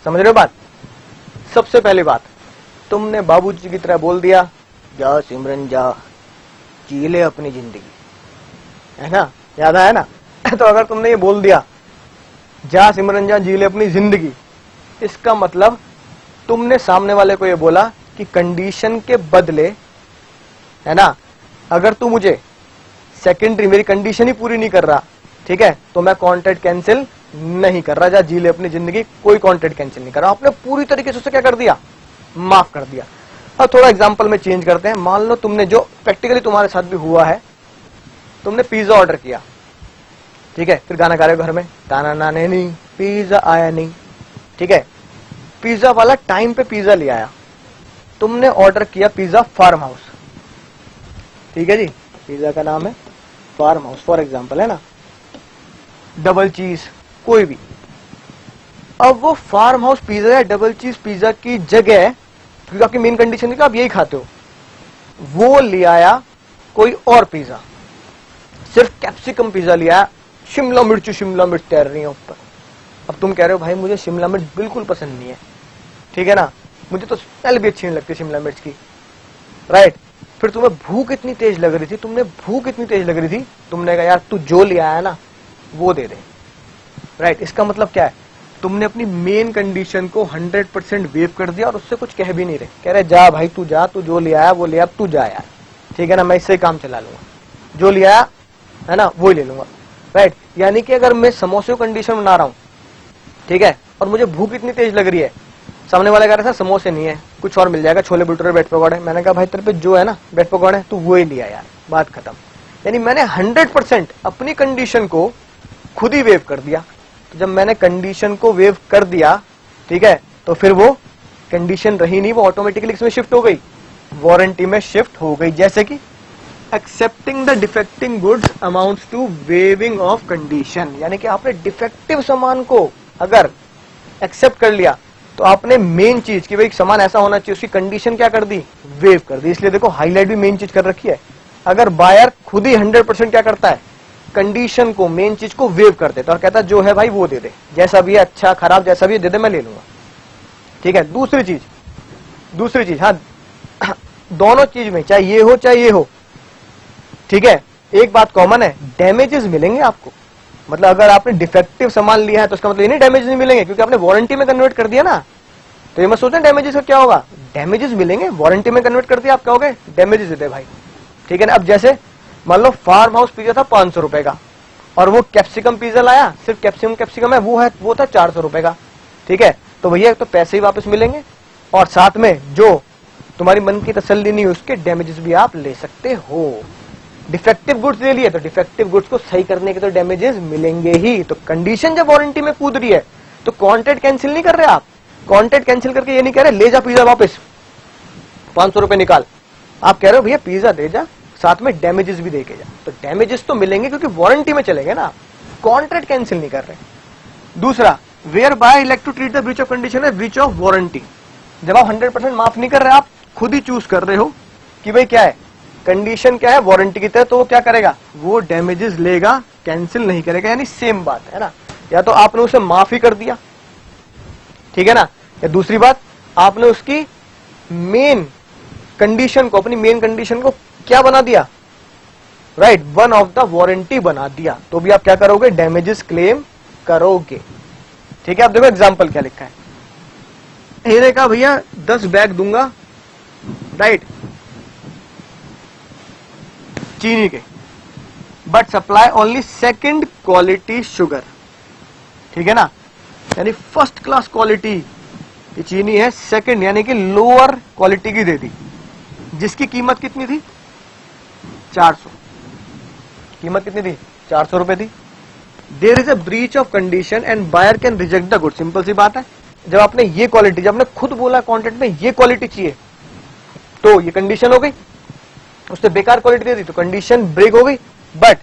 समझ रहे हो बात? सबसे पहली बात, तुमने बाबूजी की तरह बोल दिया, जा सिमरन जा, जी ले अपनी जिंदगी, है ना? याद आया ना? तो अगर तुमने ये बोल दिया, जा सिमरन जा, जी ले अपनी जिंदगी, इसका मतलब तुमने सामने वाले को ये बोला कि कंडीशन के बदले, है ना, अगर तू मुझे सेकेंडरी मेरी कंडीशन ही पूरी नहीं कर रहा, ठीक है, तो मैं कॉन्ट्रैक्ट कैंसिल नहीं कर रहा, जा जी ले अपनी जिंदगी, कोई कॉन्ट्रैक्ट कैंसिल नहीं कर रहा। आपने पूरी तरीके से उसे क्या कर दिया, माफ कर दिया। अब थोड़ा एग्जांपल में चेंज करते हैं। मान लो तुमने, जो प्रैक्टिकली तुम्हारे साथ भी हुआ है, तुमने पिज्जा ऑर्डर किया, ठीक है, फिर गाना गा रहे हो घर में, ताना नाने नहीं पिज्जा आया नहीं, ठीक है, पिज्जा वाला टाइम पे पिज्जा ले आया, तुमने ऑर्डर किया पिज्जा फार्म हाउस, ठीक है जी, पिज्जा का नाम है फार्म हाउस फॉर एग्जांपल, है ना, डबल चीज कोई भी। अब वो फार्म हाउस पिज्जा या डबल चीज पिज्जा की जगह, क्योंकि आपकी मेन कंडीशन है कि आप यही खाते हो, वो ले आया कोई और पिज्जा, सिर्फ कैप्सिकम पिज्जा लिया, शिमला मिर्च तैर रही है ऊपर। अब तुम कह रहे हो भाई मुझे शिमला मिर्च बिल्कुल पसंद नहीं है, ठीक है ना, मुझे तो स्मेल भी अच्छी नहीं लगती शिमला मिर्च की, राइट। फिर तुम्हें भूख इतनी तेज लग रही थी, तुमने कहा यार तू जो ले आया ना वो दे दे, राइट। इसका मतलब क्या है, तुमने अपनी मेन कंडीशन को 100% वेव कर दिया और उससे कुछ कह भी नहीं रहे, कह रहे जा भाई तू जा, तू जो ले आया वो ले, अब तू जा यार, ठीक है ना, मैं इससे ही काम चला लूंगा, जो ले आया है ना वो ही ले लूंगा, राइट। यानी कि अगर मैं समोसे को कंडीशन बना रहा हूं, ठीक है, और मुझे भूख इतनी तेज लग रही है, सामने वाला कह रहा था समोसे नहीं है, कुछ और मिल जाएगा, छोले भटूरे ब्रेड पकौड़े, मैंने कहा भाई तेरे पे जो है ना ब्रेड पकौड़े तू वो ही लिया यार, बात खत्म। यानी मैंने 100% अपनी कंडीशन को खुद ही वेव कर दिया। तो जब मैंने कंडीशन को वेव कर दिया, ठीक है, तो फिर वो कंडीशन रही नहीं, वो ऑटोमेटिकली इसमें शिफ्ट हो गई, वारंटी में शिफ्ट हो गई। जैसे कि accepting the defecting goods amounts to waiving off condition, यानी कि आपने डिफेक्टिव सामान को अगर एक्सेप्ट कर लिया तो आपने मेन चीज की भाई सामान ऐसा होना चाहिए, उसकी कंडीशन क्या कर दी, वेव कर दी। इसलिए देखो हाईलाइट भी मेन चीज कर रखी है। अगर बायर खुद ही 100% क्या करता है, कंडीशन को, मेन चीज को वेव कर देता और कहता है जो है भाई वो दे दे, जैसा भी है, अच्छा खराब जैसा भी है दे दे, मैं ले लूंगा, ठीक है। दूसरी चीज, हाँ, दोनों चीज में चाहे ये हो चाहे ये हो, ठीक है, एक बात कॉमन है, डैमेजेस मिलेंगे आपको। मतलब अगर आपने डिफेक्टिव सामान लिया है तो उसका मतलब ये नहीं डैमेजेस नहीं मिलेंगे, क्योंकि आपने वारंटी में कन्वर्ट कर दिया ना। तो ये मत सोचना डैमेजेस का क्या होगा, डैमेजेस मिलेंगे, वारंटी में कन्वर्ट कर दिया, आप कहोगे डैमेजेस दे दे भाई, ठीक है ना। अब जैसे मान लो फार्म हाउस पिज्जा था 500 रुपए का और वो कैप्सिकम पिज्जा लाया, सिर्फ कैप्सिकम है, वो था 400 रुपए का, ठीक है। तो भैया तो पैसे ही वापस मिलेंगे और साथ में जो तुम्हारी मन की तसल्ली नहीं, उसके डैमेजेस भी आप ले सकते हो। डिफेक्टिव गुड्स ले लिए तो डिफेक्टिव गुड्स को सही करने के तो डैमेजेस मिलेंगे ही। तो कंडीशन जब वारंटी में कूद रही है तो कॉन्ट्रैक्ट कैंसिल नहीं कर रहे आप। कॉन्ट्रैक्ट कैंसिल करके ये नहीं कह रहे ले जा पिज्जा वापस 500 रुपए निकाल, आप कह रहे हो भैया पिज्जा दे जा, साथ में डैमेजेस भी देके जा। तो डैमेजेस तो मिलेंगे क्योंकि वारंटी में चलेंगे ना, कॉन्ट्रैक्ट कैंसिल नहीं कर रहे। दूसरा, where by like to treat the breach of condition है ब्रीच ऑफ वारंटी। जब आप 100% माफ नहीं कर रहे, आप खुद ही चूज कर रहे हो कि भाई क्या है, कंडीशन क्या है, वारंटी की तरह, तो वो क्या करेगा, वो डैमेजेस लेगा, कैंसिल नहीं करेगा। यानी सेम बात है ना, या तो आपने उसे माफ ही कर दिया, ठीक है ना, या दूसरी बात आपने उसकी मेन कंडीशन को, अपनी मेन कंडीशन को क्या बना दिया, right, one of the warranty बना दिया, तो भी आप क्या करोगे, डैमेजेस क्लेम करोगे, ठीक है। आप देखो एग्जाम्पल क्या लिखा है, ये कहा भैया 10 बैग दूंगा, राइट, चीनी के, but supply only second quality sugar, ठीक है ना, यानी फर्स्ट क्लास क्वालिटी की चीनी है, सेकंड यानी कि लोअर क्वालिटी की दे दी, जिसकी कीमत कितनी थी, 400। कीमत कितनी थी, 400 रुपए थी। There is a breach of condition and buyer can reject the good. Simple सी बात है, जब आपने ये क्वालिटी, जब आपने खुद बोला कॉन्ट्रैक्ट में ये क्वालिटी चाहिए, तो ये कंडीशन हो गई, उसने बेकार क्वालिटी दे दी तो कंडीशन ब्रेक हो गई। But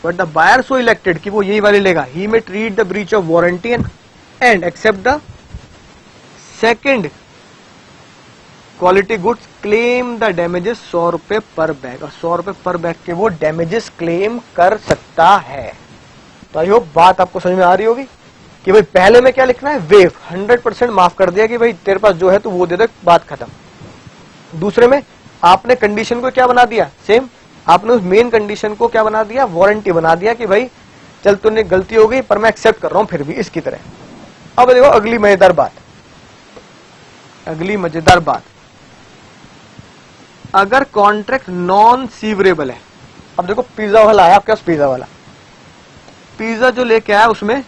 the buyer so elected कि वो यही वाली लेगा, he may treat the breach of warranty and accept the second quality goods, claim the damages 100 रुपए पर बैग, और 100 रुपए पर बैग के वो डैमेजेस क्लेम कर सकता है। तो आई होप बात आपको समझ में आ रही होगी कि भाई पहले में क्या लिखना है, वेव 100% माफ कर दिया कि भाई तेरे पास जो है तो वो दे दे, बात खत्म। दूसरे में आपने कंडीशन को क्या बना दिया, सेम, आपने उस मेन कंडीशन को क्या बना दिया, वारंटी बना दिया कि भाई चल तूने गलती हो गई पर मैं एक्सेप्ट कर रहा हूं फिर भी इसकी तरह। अब देखो अगली मजेदार बात, अगली मजेदार बात, अगर कॉन्ट्रैक्ट नॉन सीवरेबल है, अब देखो पिज्जा वाला आया आपके पास, पिज्जा वाला पिज्जा जो लेके आया उसमें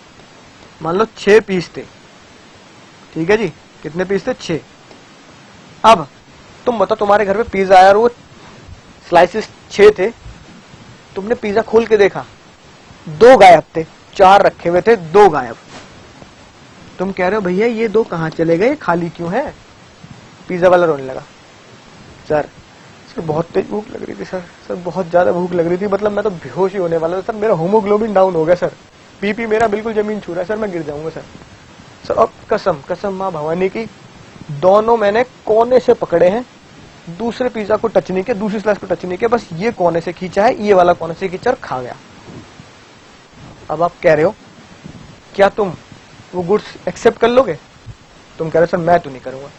मान लो 6 पीस थे, ठीक है जी, कितने पीस थे? 6। अब तुम बताओ तुम्हारे घर पे पिज्जा आया और वो स्लाइसेस 6 थे, तुमने पिज्जा खोल के देखा 2 गायब थे, 4 रखे हुए थे, 2 गायब। तुम कह रहे हो भैया ये 2 कहां चले गए, खाली क्यों है? पिज्जा वाला रोने लगा, सर इसको बहुत तेज भूख लग रही थी सर बहुत ज्यादा भूख लग रही थी, मतलब मैं तो बेहोश ही होने वाला था सर, मेरा हीमोग्लोबिन डाउन हो गया सर, बीपी मेरा बिल्कुल जमीन छू रहा है सर, मैं गिर जाऊंगा सर। अब कसम कसम माँ भवानी की, दोनों मैंने कोने से पकड़े हैं, दूसरे पिज्जा को टच नहीं किया, दूसरी स्लाइस को टच नहीं किया, बस ये कोने से खींचा है, ये वाला कोने से खींचा और खा गया। अब आप कह रहे हो क्या तुम वो गुड्स एक्सेप्ट कर लोगे? तुम कह रहे हो सर मैं तो नहीं करूंगा,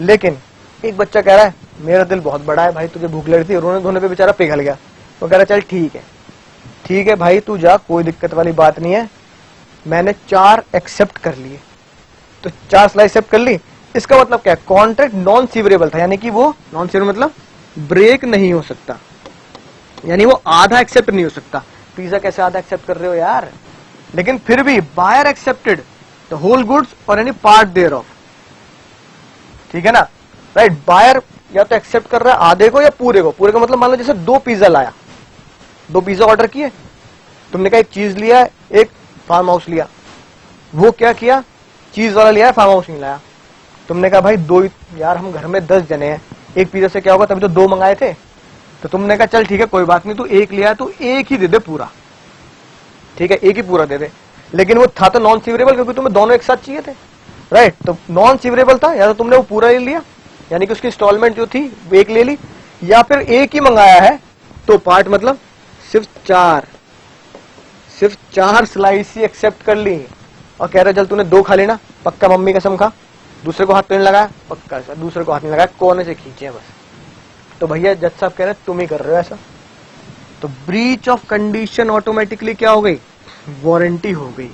लेकिन एक बच्चा कह रहा है मेरा दिल बहुत बड़ा है भाई, तुझे भूख लग रही थी, रोने धोने पे बेचारा पिघल गया, तो कह रहा चल ठीक है भाई तू जा, कोई दिक्कत वाली बात नहीं है, मैंने 4 एक्सेप्ट कर लिए, तो 4 स्लाइस एक्सेप्ट कर ली। इसका मतलब क्या है? कॉन्ट्रैक्ट नॉन सीवरेबल था, यानी कि वो नॉन सीवरेबल मतलब ब्रेक नहीं हो सकता, यानी वो आधा एक्सेप्ट नहीं हो सकता। पिज्जा कैसे आधा एक्सेप्ट कर रहे हो यार? लेकिन फिर भी buyer accepted the whole goods और एनी पार्ट देयर ऑफ, ठीक है ना, राइट। बायर या तो एक्सेप्ट कर रहा है आधे को या पूरे को। पूरे का मतलब मान लो जैसे 2 पिज्जा लाया, 2 पिज्जा ऑर्डर किए, तुमने कहा एक चीज लिया एक फार्म हाउस लिया, वो क्या किया चीज वाला लिया फार्म हाउस नहीं लाया। तुमने कहा भाई 2 यार हम घर में 10 जने हैं, एक पिज्जा से क्या होगा, तभी तो 2 मंगाए थे, तो तुमने कहा चल ठीक है कोई बात नहीं, तू 1 लिया तो 1 ही दे दे पूरा, ठीक है 1 ही पूरा दे दे। लेकिन वो था तो नॉन सीवरेबल, क्योंकि तुम्हें दोनों एक साथ चाहिए थे, राइट। तो नॉन सीवरेबल था, या तो तुमने वो पूरा ले लिया, यानी कि उसकी इंस्टॉलमेंट जो थी 1 ले ली, या फिर 1 ही मंगाया है, तो पार्ट मतलब सिर्फ 4 स्लाइस ही एक्सेप्ट कर ली, और कह रहे चल तूने 2 खा लेना, पक्का मम्मी कसम खा, दूसरे को हाथ तो नहीं लगाया, पक्का दूसरे को हाथ नहीं लगाया, कोने से खींचे बस। तो भैया जज साहब कह रहे हैं तुम ही कर रहे हो ऐसा, तो ब्रीच ऑफ कंडीशन ऑटोमेटिकली क्या हो गई? वारंटी हो गई।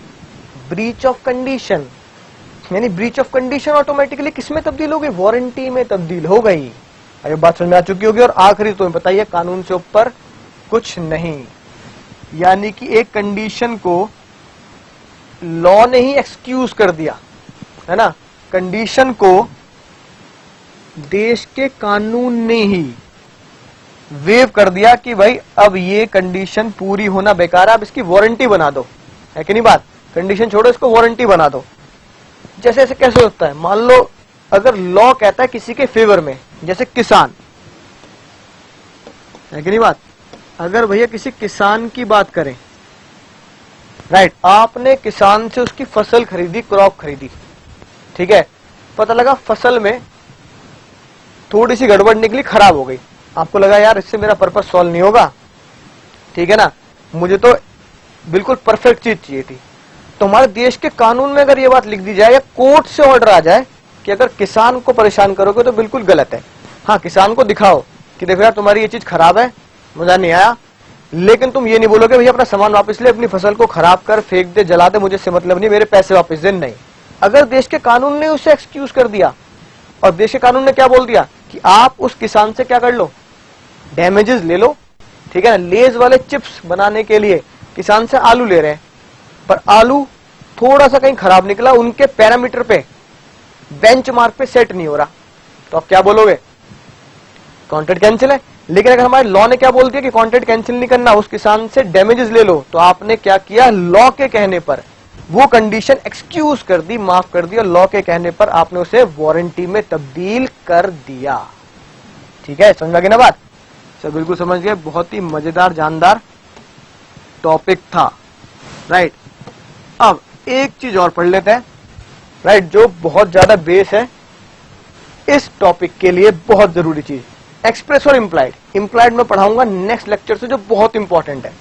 ब्रीच ऑफ कंडीशन यानी ब्रीच ऑफ कंडीशन ऑटोमेटिकली किस में तब्दील हो गई? वारंटी में तब्दील हो गई। ये बात समझ में आ चुकी होगी। और आखिरी तुम्हें बताइए, कानून से ऊपर कुछ नहीं, यानी कि एक कंडीशन को लॉ ने ही एक्सक्यूज कर दिया, है ना, कंडीशन को देश के कानून ने ही वेव कर दिया कि भाई अब ये कंडीशन पूरी होना बेकार है, अब इसकी वारंटी बना दो, है कि नहीं बात? कंडीशन छोड़ो, इसको वारंटी बना दो। जैसे ऐसे कैसे होता है? मान लो अगर लॉ कहता है किसी के फेवर में, जैसे किसान, है कि नहीं बात? अगर भैया किसी किसान की बात करें, राइट, आपने किसान से उसकी फसल खरीदी, क्रॉप खरीदी, ठीक है, पता लगा फसल में थोड़ी सी गड़बड़ निकली, खराब हो गई, आपको लगा यार इससे मेरा पर्पस सॉल्व नहीं होगा, ठीक है ना, मुझे तो बिल्कुल परफेक्ट चीज चाहिए थी। तो हमारे देश के कानून में अगर ये बात लिख दी जाए या कोर्ट से ऑर्डर आ जाए कि अगर किसान को परेशान करोगे तो बिल्कुल गलत है। हाँ, किसान को दिखाओ कि देखो यार तुम्हारी ये चीज खराब है, मजा नहीं आया, लेकिन तुम ये नहीं बोलोगे भैया अपना सामान वापस ले, अपनी फसल को खराब कर, फेंक दे, जला दे, मुझे से मतलब नहीं, मेरे पैसे वापस दे। नहीं, अगर देश के कानून ने उसे एक्सक्यूज कर दिया और देश के कानून ने क्या बोल दिया कि आप उस किसान से क्या कर लो, डैमेजेस ले लो, ठीक है ना। लेज वाले चिप्स बनाने के लिए किसान से आलू ले रहे हैं, पर आलू थोड़ा सा कहीं खराब निकला, उनके पैरामीटर पे, बेंचमार्क पे सेट नहीं हो रहा, तो आप क्या बोलोगे? कॉन्ट्रैक्ट कैंसिल है। लेकिन अगर हमारे लॉ ने क्या बोल दिया कि कॉन्ट्रैक्ट कैंसिल नहीं करना, उस किसान से डैमेजेस ले लो, तो आपने क्या किया? लॉ के कहने पर वो कंडीशन एक्सक्यूज कर दी, माफ कर दी, और लॉ के कहने पर आपने उसे वारंटी में तब्दील कर दिया। ठीक है, समझ गए ना बात? सर बिल्कुल समझ गए। बहुत ही मजेदार जानदार टॉपिक था, राइट। अब एक चीज और पढ़ लेते हैं, राइट, जो बहुत ज्यादा बेस है इस टॉपिक के लिए, बहुत जरूरी चीज, एक्सप्रेस और इम्प्लाइड। इम्प्लाइड में पढ़ाऊंगा नेक्स्ट लेक्चर से, जो बहुत इंपॉर्टेंट है।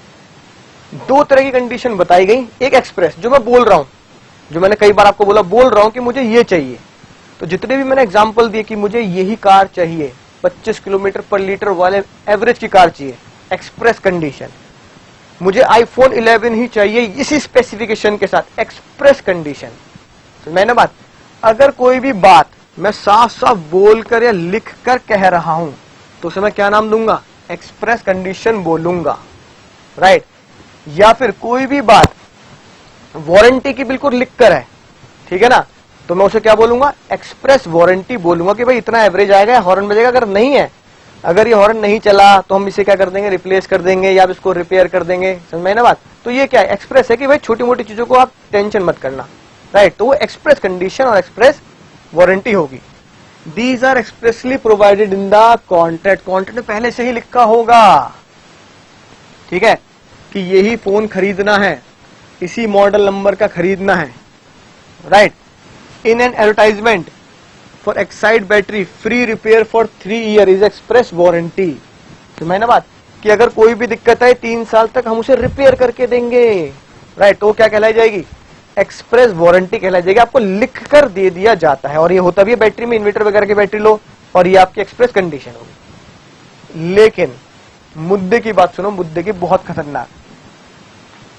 2 तरह की कंडीशन बताई गई, एक एक्सप्रेस जो मैं बोल रहा हूं, जो मैंने कई बार आपको बोला, बोल रहा हूं कि मुझे ये चाहिए, तो जितने भी मैंने एग्जांपल दिए कि मुझे यही कार चाहिए, 25 किलोमीटर पर लीटर वाले एवरेज की कार चाहिए, एक्सप्रेस कंडीशन। मुझे आईफोन 11 ही चाहिए इसी स्पेसिफिकेशन के साथ, एक्सप्रेस कंडीशन। तो मैंने बात, अगर कोई भी बात मैं साफ साफ बोलकर या लिख कर कह रहा हूं तो उसे मैं क्या नाम दूंगा? एक्सप्रेस कंडीशन बोलूंगा, राइट। या फिर कोई भी बात वारंटी की बिल्कुल लिख कर है, ठीक है ना, तो मैं उसे क्या बोलूंगा? एक्सप्रेस वारंटी बोलूंगा कि भाई इतना एवरेज आएगा, हॉर्न बजेगा। अगर नहीं है, अगर ये हॉर्न नहीं चला तो हम इसे क्या कर देंगे? रिप्लेस कर देंगे या इसको रिपेयर कर देंगे। समझ में ना बात? तो ये क्या है? एक्सप्रेस है कि भाई छोटी मोटी चीजों को आप टेंशन मत करना, राइट। तो वो एक्सप्रेस कंडीशन और एक्सप्रेस वारंटी होगी। These are expressly provided in the contract. Contract में पहले से ही लिखा होगा, ठीक है, कि यही फोन खरीदना है, इसी मॉडल नंबर का खरीदना है, right. In an advertisement for Exide battery free repair for 3 year is express warranty. समझ ना बात? कि अगर कोई भी दिक्कत है 3 साल तक हम उसे रिपेयर करके देंगे, राइट। तो क्या कहलाई जाएगी? एक्सप्रेस वारंटी कहलाई जाएगी। आपको लिख कर दे दिया जाता है, और ये होता भी है बैटरी में। इन्वर्टर वगैरह की बैटरी लो और ये आपकी एक्सप्रेस कंडीशन होगी। लेकिन मुद्दे की बात सुनो, मुद्दे की बहुत खतरनाक।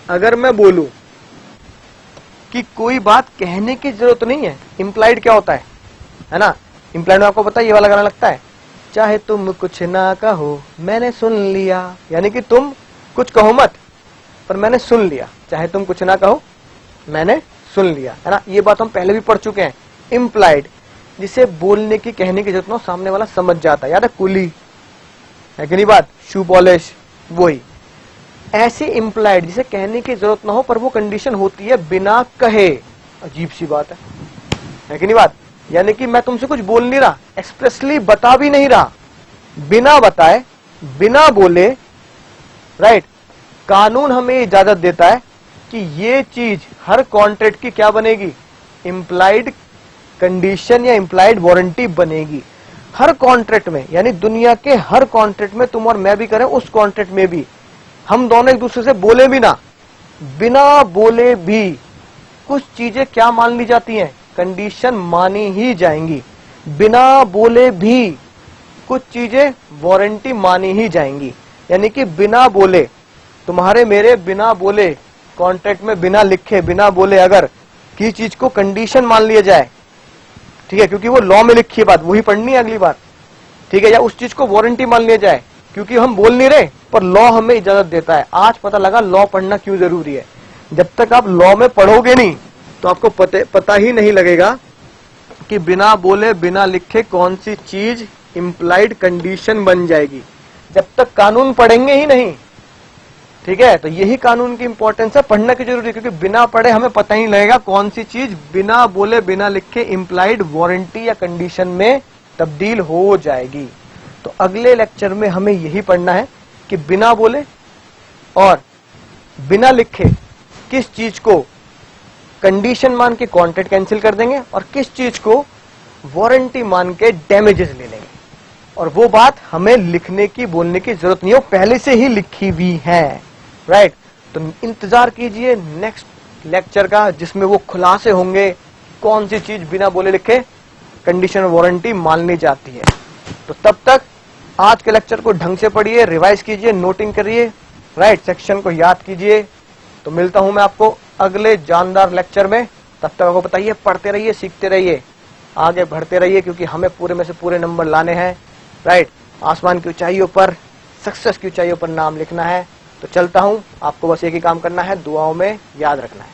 अगर मैं बोलूं कि कोई बात कहने की जरूरत नहीं है, इंप्लाइड क्या होता है ना? इंप्लाइड में आपको पता है ये वाला गाना लगता है, चाहे तुम कुछ ना कहो मैंने सुन लिया। यानी कि तुम कुछ कहो मत पर मैंने सुन लिया। चाहे तुम कुछ ना कहो मैंने सुन लिया, है ना? ये बात हम पहले भी पढ़ चुके हैं। इंप्लाइड जिसे बोलने की कहने की जरूरत ना, सामने वाला समझ जाता है। याद है कुली है कि नहीं बात? शू पॉलिश, वही। ऐसे इंप्लाइड जिसे कहने की जरूरत ना हो पर वो कंडीशन होती है बिना कहे। अजीब सी बात है कि नहीं बात? यानी कि मैं तुमसे कुछ बोल नहीं रहा, एक्सप्रेसली बता भी नहीं रहा, बिना बताए बिना बोले, राइट। कानून हमें इजाजत देता है कि ये चीज हर कॉन्ट्रैक्ट की क्या बनेगी? इंप्लाइड कंडीशन या इंप्लाइड वारंटी बनेगी हर कॉन्ट्रैक्ट में। यानी दुनिया के हर कॉन्ट्रैक्ट में तुम और मैं भी करें, उस कॉन्ट्रैक्ट में भी हम दोनों एक दूसरे से बोले भी ना, बिना बोले भी कुछ चीजें क्या मान ली जाती हैं? कंडीशन मानी ही जाएंगी। बिना बोले भी कुछ चीजें वारंटी मानी ही जाएंगी। यानी कि बिना बोले, तुम्हारे मेरे बिना बोले कॉन्ट्रैक्ट में, बिना लिखे बिना बोले अगर की चीज को कंडीशन मान लिया जाए, ठीक है, क्योंकि वो लॉ में लिखी है बात, वही पढ़नी है अगली बार, ठीक है, या उस चीज को वारंटी मान लिया जाए क्योंकि हम बोल नहीं रहे पर लॉ हमें इजाजत देता है। आज पता लगा लॉ पढ़ना क्यों जरूरी है। जब तक आप लॉ में पढ़ोगे नहीं तो आपको पता ही नहीं लगेगा कि बिना बोले बिना लिखे कौन सी चीज इंप्लाइड कंडीशन बन जाएगी, जब तक कानून पढ़ेंगे ही नहीं, ठीक है। तो यही कानून की इंपॉर्टेंस है, पढ़ना की जरूरी है, क्योंकि बिना पढ़े हमें पता ही नहीं लगेगा कौन सी चीज बिना बोले बिना लिखे इंप्लाइड वारंटी या कंडीशन में तब्दील हो जाएगी। तो अगले लेक्चर में हमें यही पढ़ना है कि बिना बोले और बिना लिखे किस चीज को कंडीशन मान के कॉन्ट्रैक्ट कैंसिल कर देंगे और किस चीज को वारंटी मान के डैमेजेस ले लेंगे। और वो बात हमें लिखने की बोलने की जरूरत नहीं है, वो पहले से ही लिखी हुई है, राइट। तो इंतजार कीजिए नेक्स्ट लेक्चर का, जिसमें वो खुलासे होंगे कौन सी चीज बिना बोले लिखे कंडीशन वारंटी मान ली जाती है। तो तब तक आज के लेक्चर को ढंग से पढ़िए, रिवाइज कीजिए, नोटिंग करिए, राइट, सेक्शन को याद कीजिए। तो मिलता हूं मैं आपको अगले जानदार लेक्चर में। तब तक आपको बताइए, पढ़ते रहिए, सीखते रहिए, आगे बढ़ते रहिए, क्योंकि हमें पूरे में से पूरे नंबर लाने हैं, राइट। आसमान की ऊंचाइयों पर, सक्सेस की ऊंचाइयों पर नाम लिखना है। तो चलता हूं, आपको बस एक ही काम करना है, दुआओं में याद रखना है।